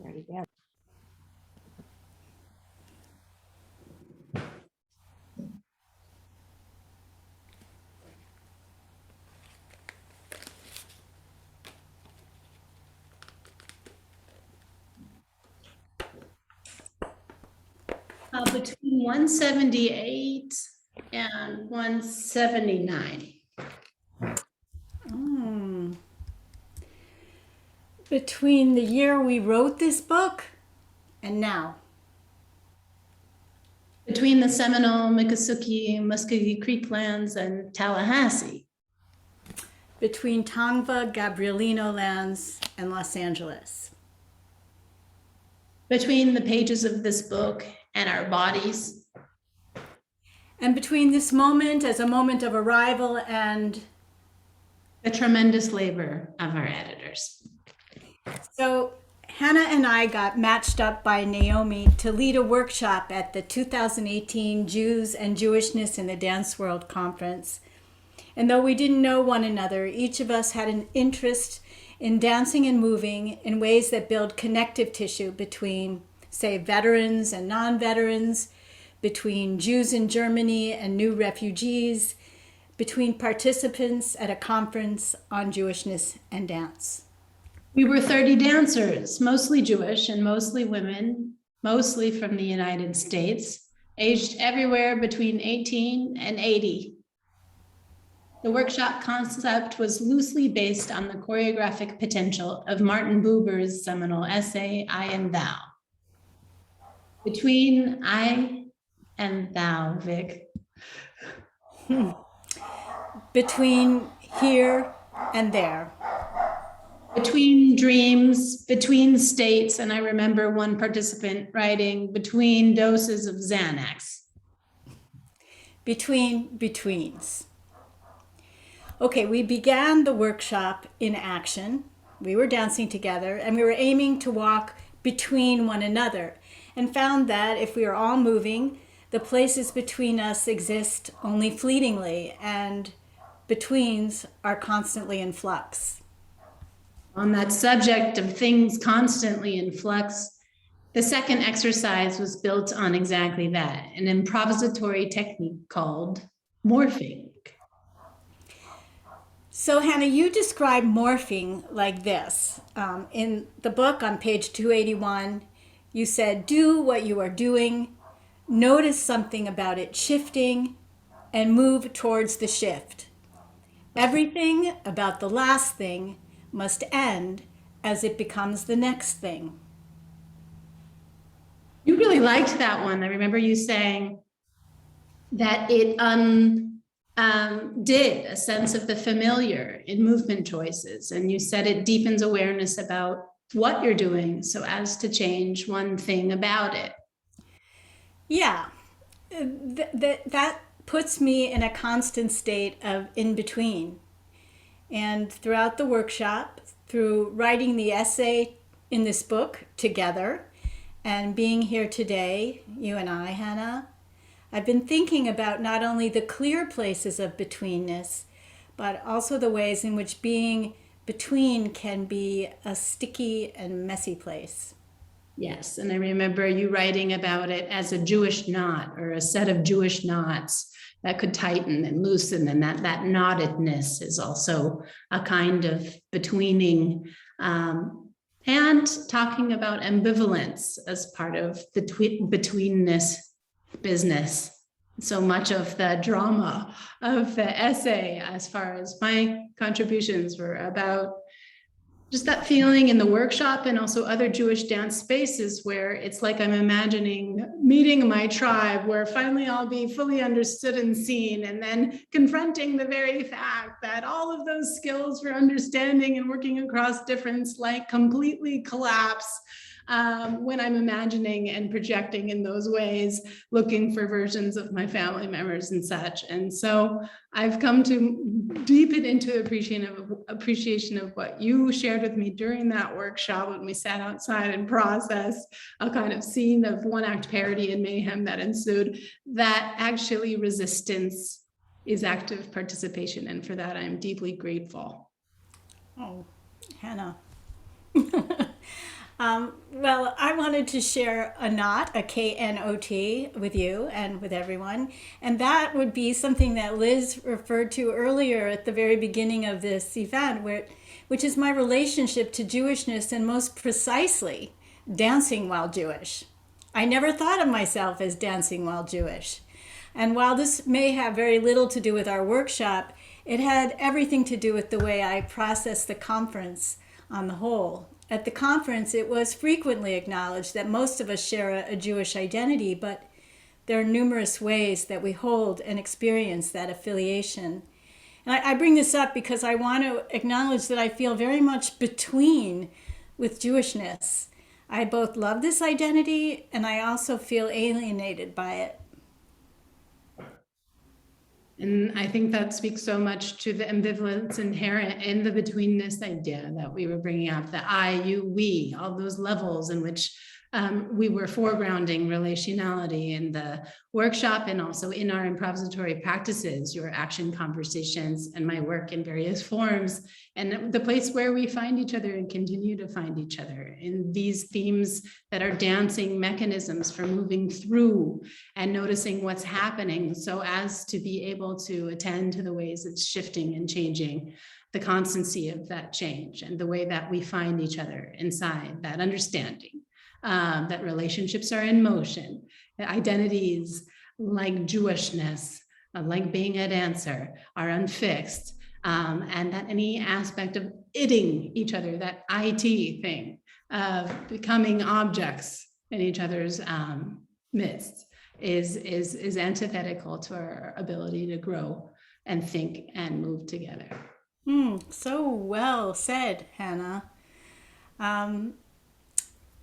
there you go. Between 178 and 179. Between the year we wrote this book and now. Between the Seminole, Miccosukee, Muskogee Creek lands and Tallahassee. Between Tongva, Gabrielino lands and Los Angeles. Between the pages of this book and our bodies. And between this moment as a moment of arrival and the tremendous labor of our editors. So Hannah and I got matched up by Naomi to lead a workshop at the 2018 Jews and Jewishness in the Dance World Conference. And though we didn't know one another, each of us had an interest in dancing and moving in ways that build connective tissue between, say, veterans and non-veterans, between Jews in Germany and new refugees, between participants at a conference on Jewishness and dance. We were 30 dancers, mostly Jewish and mostly women, mostly from the United States, aged everywhere between 18 and 80. The workshop concept was loosely based on the choreographic potential of Martin Buber's seminal essay, I and Thou. Between I and Thou, Vic. Between here and there. Between dreams, between states, and I remember one participant writing, between doses of Xanax. Between betweens. Okay, we began the workshop in action. We were dancing together and we were aiming to walk between one another and found that if we are all moving, the places between us exist only fleetingly and betweens are constantly in flux. On that subject of things constantly in flux, the second exercise was built on exactly that, an improvisatory technique called morphing? So Hannah, you describe morphing like this. In the book on page 281, you said, do what you are doing, notice something about it shifting, and move towards the shift. Everything about the last thing must end as it becomes the next thing. You really liked that one. I remember you saying that it did a sense of the familiar in movement choices. And you said it deepens awareness about what you're doing so as to change one thing about it. Yeah, that puts me in a constant state of in between. And throughout the workshop, through writing the essay in this book together, and being here today, you and I, Hannah, I've been thinking about not only the clear places of betweenness, but also the ways in which being between can be a sticky and messy place. Yes, and I remember you writing about it as a Jewish knot or a set of Jewish knots that could tighten and loosen, and that knottedness is also a kind of betweening, and talking about ambivalence as part of the betweenness business. So much of the drama of the essay, as far as my contributions, were about just that feeling in the workshop and also other Jewish dance spaces where it's like I'm imagining meeting my tribe, where finally I'll be fully understood and seen, and then confronting the very fact that all of those skills for understanding and working across difference like completely collapse when I'm imagining and projecting in those ways, looking for versions of my family members and such. And so I've come to deepen into appreciation of what you shared with me during that workshop when we sat outside and processed a kind of scene of one-act parody and mayhem that ensued, that actually resistance is active participation. And for that, I'm deeply grateful. Oh, Hannah. Well, I wanted to share a knot, a K-N-O-T, with you and with everyone. And that would be something that Liz referred to earlier at the very beginning of this event, which is my relationship to Jewishness, and most precisely, dancing while Jewish. I never thought of myself as dancing while Jewish. And while this may have very little to do with our workshop, it had everything to do with the way I processed the conference on the whole. At the conference, it was frequently acknowledged that most of us share a Jewish identity, but there are numerous ways that we hold and experience that affiliation. And I bring this up because I want to acknowledge that I feel very much between with Jewishness. I both love this identity and I also feel alienated by it. And I think that speaks so much to the ambivalence inherent in the betweenness idea that we were bringing up, the I, you, we, all those levels in which we were foregrounding relationality in the workshop and also in our improvisatory practices, your action conversations and my work in various forms, and the place where we find each other and continue to find each other in these themes that are dancing mechanisms for moving through and noticing what's happening so as to be able to attend to the ways it's shifting and changing, the constancy of that change and the way that we find each other inside that understanding. That relationships are in motion, that identities like Jewishness, like being a dancer, are unfixed, and that any aspect of itting each other, that IT thing of becoming objects in each other's midst, is antithetical to our ability to grow and think and move together. So well said, Hannah.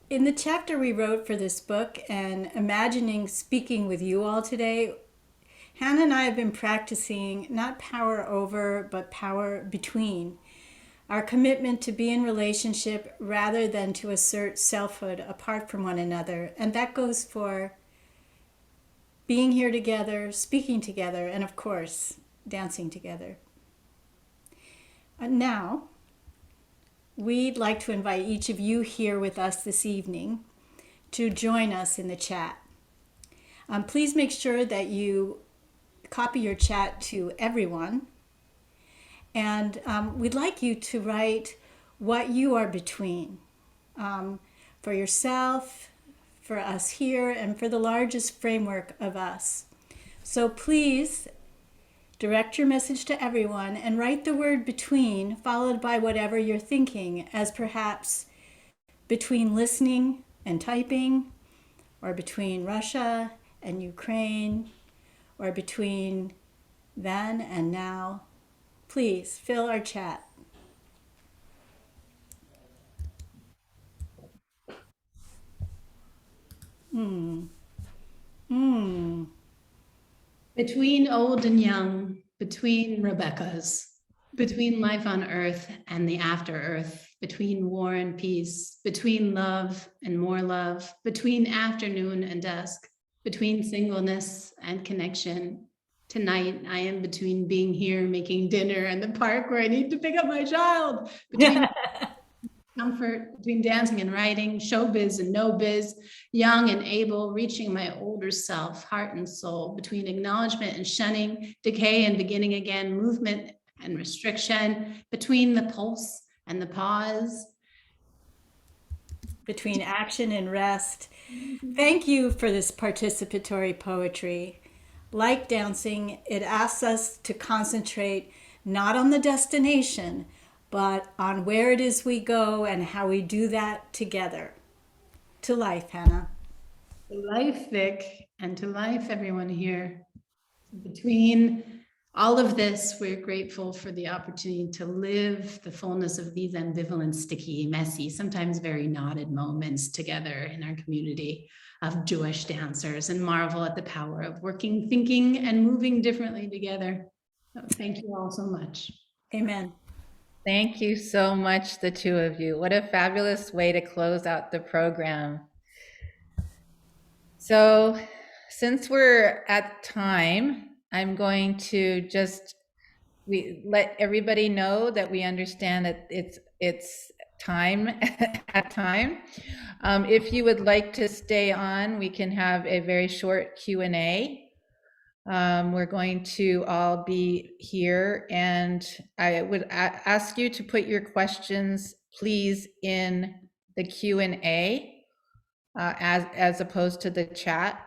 In the chapter we wrote for this book and imagining speaking with you all today, Hannah and I have been practicing not power over, but power between. Our commitment to be in relationship rather than to assert selfhood apart from one another. And that goes for being here together, speaking together, and of course, dancing together. Now, we'd like to invite each of you here with us this evening to join us in the chat. Please make sure that you copy your chat to everyone. And we'd like you to write what you are between, for yourself, for us here, and for the largest framework of us. So please direct your message to everyone and write the word between, followed by whatever you're thinking, as perhaps between listening and typing, or between Russia and Ukraine, or between then and now. Please fill our chat. Between old and young, between Rebecca's, between life on earth and the after earth, between war and peace, between love and more love, between afternoon and dusk, between singleness and connection. Tonight, I am between being here, making dinner, and the park where I need to pick up my child. Between comfort, between dancing and writing, showbiz and no biz, young and able, reaching my older self, heart and soul, between acknowledgement and shunning, decay and beginning again, movement and restriction, between the pulse and the pause. Between action and rest. Thank you for this participatory poetry. Like dancing, it asks us to concentrate not on the destination, but on where it is we go and how we do that together. To life, Hannah. To life, Vic, and to life, everyone here. Between all of this, we're grateful for the opportunity to live the fullness of these ambivalent, sticky, messy, sometimes very knotted moments together in our community of Jewish dancers, and marvel at the power of working, thinking, and moving differently together. So thank you all so much. Amen. Thank you so much, the two of you. What a fabulous way to close out the program. So since we're at time, I'm going to just let everybody know that we understand that it's time at time. If you would like to stay on, we can have a very short Q&A. We're going to all be here, and I would ask you to put your questions, please, in the Q&A as opposed to the chat.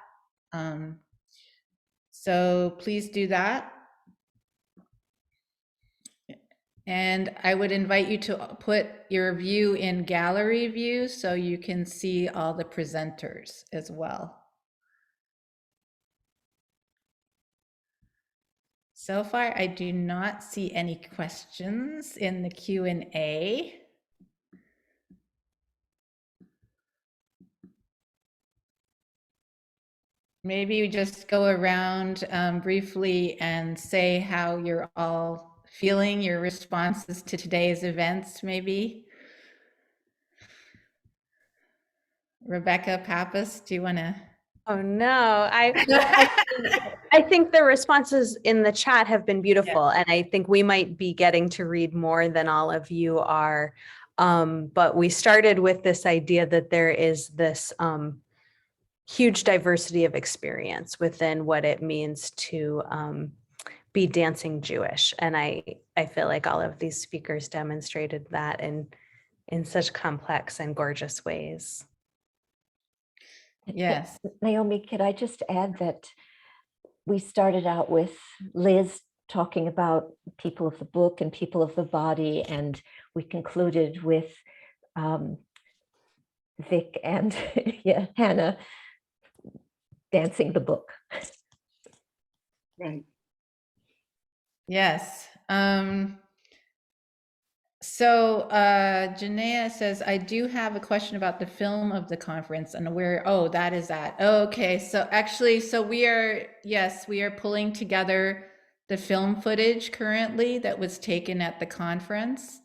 So please do that. And I would invite you to put your view in gallery view so you can see all the presenters as well. So far, I do not see any questions in the Q&A. Maybe you just go around briefly and say how you're all feeling, your responses to today's events, maybe. Rebecca Pappas, do you want to? Oh no, I think the responses in the chat have been beautiful, and I think we might be getting to read more than all of you are. But we started with this idea that there is this huge diversity of experience within what it means to be dancing Jewish. And I feel like all of these speakers demonstrated that in such complex and gorgeous ways. Yes. Naomi, could I just add that we started out with Liz talking about people of the book and people of the body, and we concluded with Vic and Hannah dancing the book. Right. Yes. So Janaea says, I do have a question about the film of the conference and where, oh, that is that. Oh, okay. So actually, so we are pulling together the film footage currently that was taken at the conference.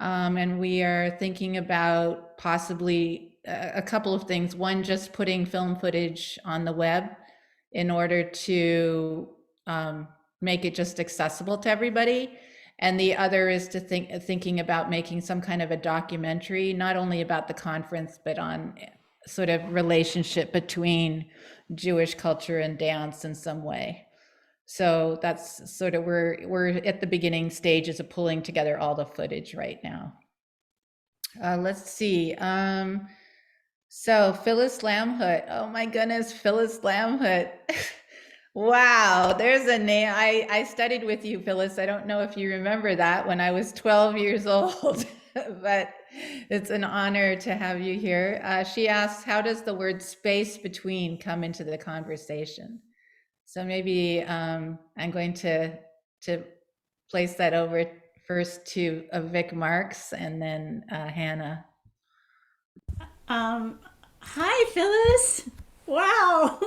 And we are thinking about possibly a couple of things. One, just putting film footage on the web in order to make it just accessible to everybody. And the other is to thinking about making some kind of a documentary, not only about the conference, but on sort of relationship between Jewish culture and dance in some way. So that's sort of, we're at the beginning stages of pulling together all the footage right now. Let's see. So Phyllis Lamhoot. Oh my goodness, Phyllis Lamhoot. Wow, there's a name. I studied with you, Phyllis. I don't know if you remember that when I was 12 years old, but it's an honor to have you here. She asks, how does the word space between come into the conversation? So maybe I'm going to place that over first to Vic Marks and then Hannah. Hi, Phyllis. Wow.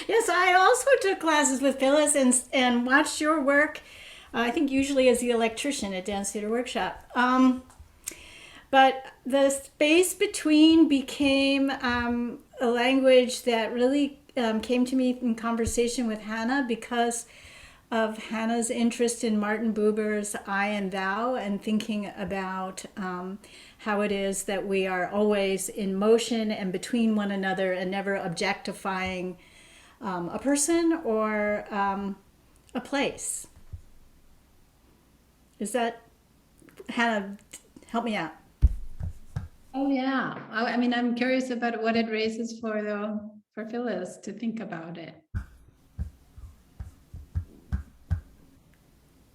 Yes, I also took classes with Phyllis and watched your work. I think usually as the electrician at Dance Theater Workshop. But the space between became a language that really came to me in conversation with Hannah because of Hannah's interest in Martin Buber's I and Thou, and thinking about how it is that we are always in motion and between one another and never objectifying a person or a place. Is that, Hannah, help me out. Oh yeah, I mean, I'm curious about what it raises for Phyllis to think about it.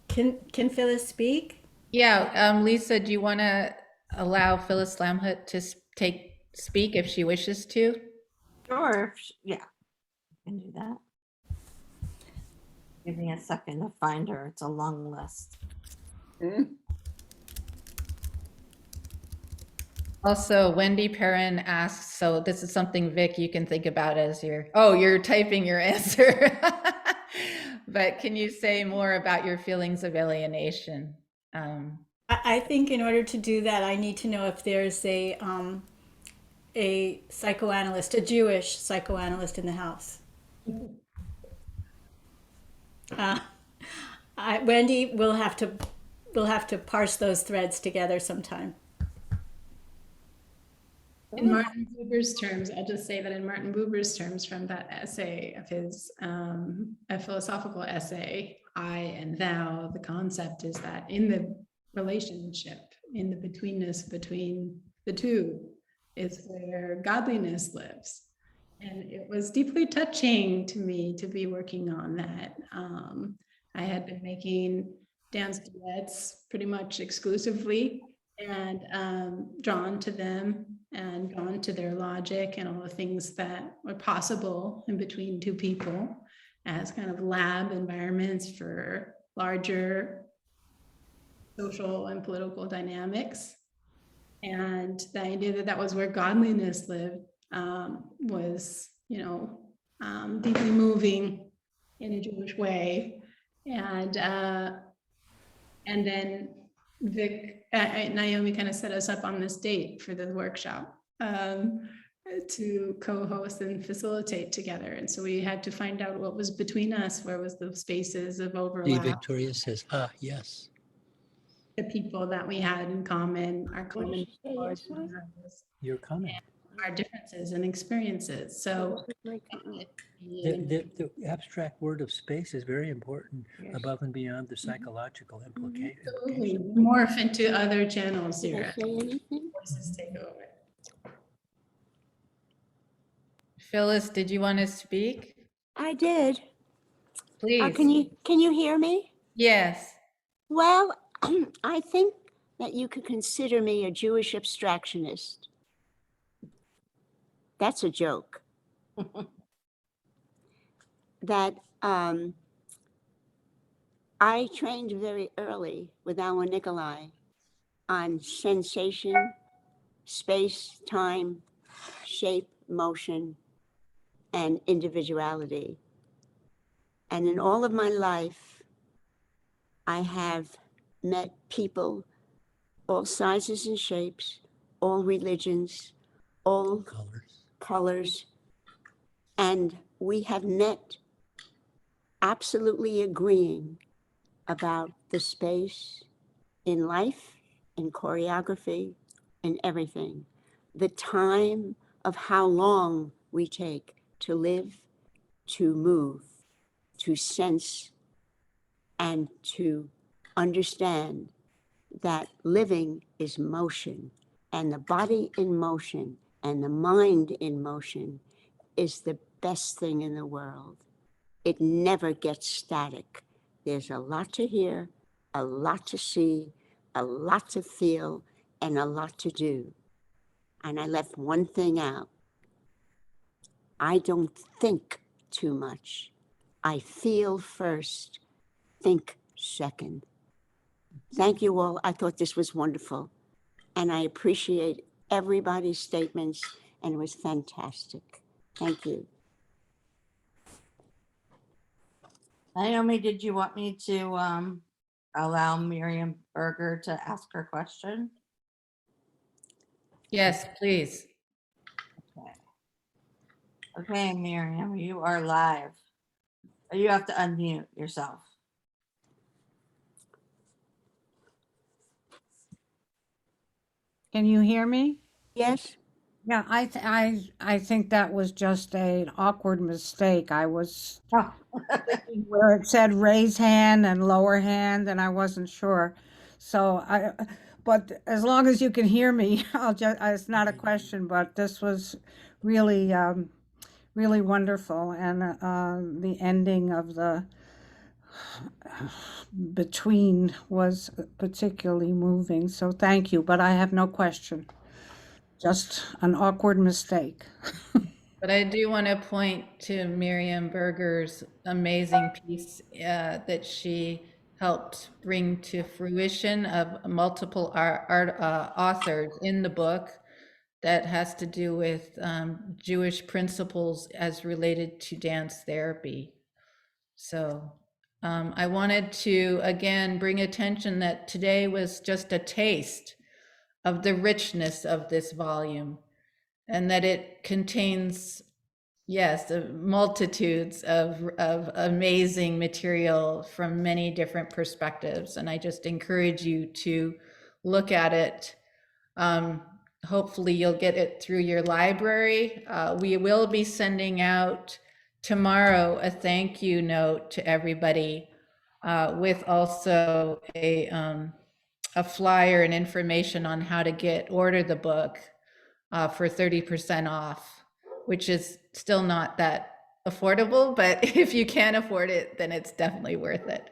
Can Phyllis speak? Yeah, Lisa, do you want to allow Phyllis Lamhoot to speak if she wishes to? Sure. Yeah, I can do that. Give me a second to find her. It's a long list. Also, Wendy Perrin asks, so this is something, Vic, you can think about as you're typing your answer. But can you say more about your feelings of alienation? I think in order to do that, I need to know if there's a psychoanalyst, a Jewish psychoanalyst in the house. Wendy, we'll have to parse those threads together sometime. In Martin Buber's terms, I'll just say that in Martin Buber's terms, from that essay of his, a philosophical essay, I and Thou, the concept is that in the relationship, in the betweenness between the two, is where godliness lives. And it was deeply touching to me to be working on that. I had been making dance duets pretty much exclusively, and drawn to them and drawn to their logic and all the things that were possible in between two people as kind of lab environments for larger social and political dynamics. And the idea that that was where godliness lived was, deeply moving in a Jewish way. And then Naomi kind of set us up on this date for the workshop to co-host and facilitate together. And so we had to find out what was between us, where was the spaces of overlap. Victoria says, yes. The people that we had in common, our common Your comment. our differences and experiences. So the abstract word of space is very important, above and beyond the psychological implication. Morph into other channels here. Voices take over. Phyllis, did you want to speak? I did. Please. Can you hear me? Yes. Well, I think that you could consider me a Jewish abstractionist. That's a joke. That I trained very early with Alan Nikolai on sensation, space, time, shape, motion, and individuality. And in all of my life, I have met people, all sizes and shapes, all religions, all colors, and we have met absolutely agreeing about the space in life, in choreography, in everything. The time of how long we take to live to move, to sense, and to understand that living is motion, and the body in motion and the mind in motion is the best thing in the world. It never gets static. There's a lot to hear, a lot to see, a lot to feel, and a lot to do. And I left one thing out. I don't think too much. I feel first, think second. Thank you all. I thought this was wonderful. And I appreciate everybody's statements, and it was fantastic. Thank you. Naomi, did you want me to allow Miriam Berger to ask her question? Yes, please. Okay, Miriam, you are live. You have to unmute yourself. Can you hear me? Yes. Yeah, I think that was just an awkward mistake. I was clicking where it said raise hand and lower hand, and I wasn't sure. So but as long as you can hear me, it's not a question, but this was really, really wonderful. And the ending of the between was particularly moving. So thank you, but I have no question. Just an awkward mistake. But I do want to point to Miriam Berger's amazing piece that she helped bring to fruition of multiple authors in the book that has to do with Jewish principles as related to dance therapy. So I wanted to, again, bring attention that today was just a taste of the richness of this volume, and that it contains, yes, multitudes of amazing material from many different perspectives. And I just encourage you to look at it. Hopefully you'll get it through your library. We will be sending out tomorrow a thank you note to everybody with also a flyer and information on how to order the book for 30% off, which is still not that affordable, but if you can afford it, then it's definitely worth it.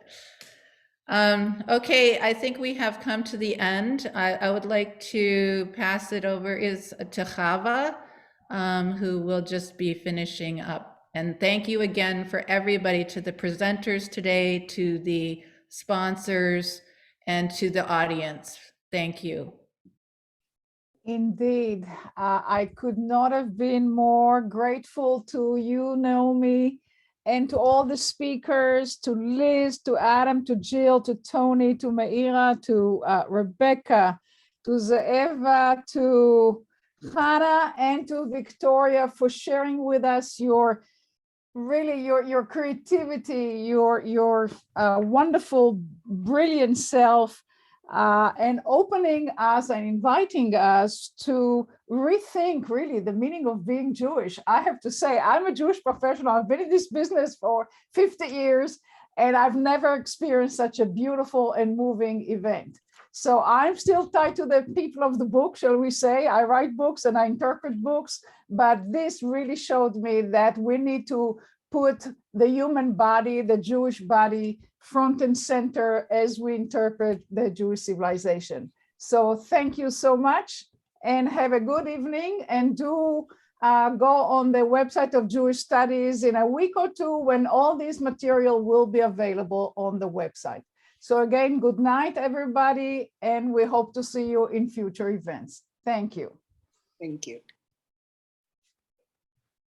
Okay, I think we have come to the end. I would like to pass it over to Chava, who will just be finishing up. And thank you again for everybody, to the presenters today, to the sponsors, and to the audience. Thank you. Indeed, I could not have been more grateful to you, Naomi, and to all the speakers, to Liz, to Adam, to Jill, to Tony, to Meira, to Rebecca, to Zaeva, to Hannah, and to Victoria for sharing with us your creativity, your wonderful, brilliant self. And opening us and inviting us to rethink really the meaning of being Jewish. I have to say, I'm a Jewish professional. I've been in this business for 50 years, and I've never experienced such a beautiful and moving event. So I'm still tied to the people of the book, shall we say. I write books and I interpret books, but this really showed me that we need to put the human body, the Jewish body, front and center as we interpret the Jewish civilization. So thank you so much, and have a good evening, and do go on the website of Jewish Studies in a week or two when all this material will be available on the website. So again, good night, everybody, and we hope to see you in future events. Thank you. Thank you.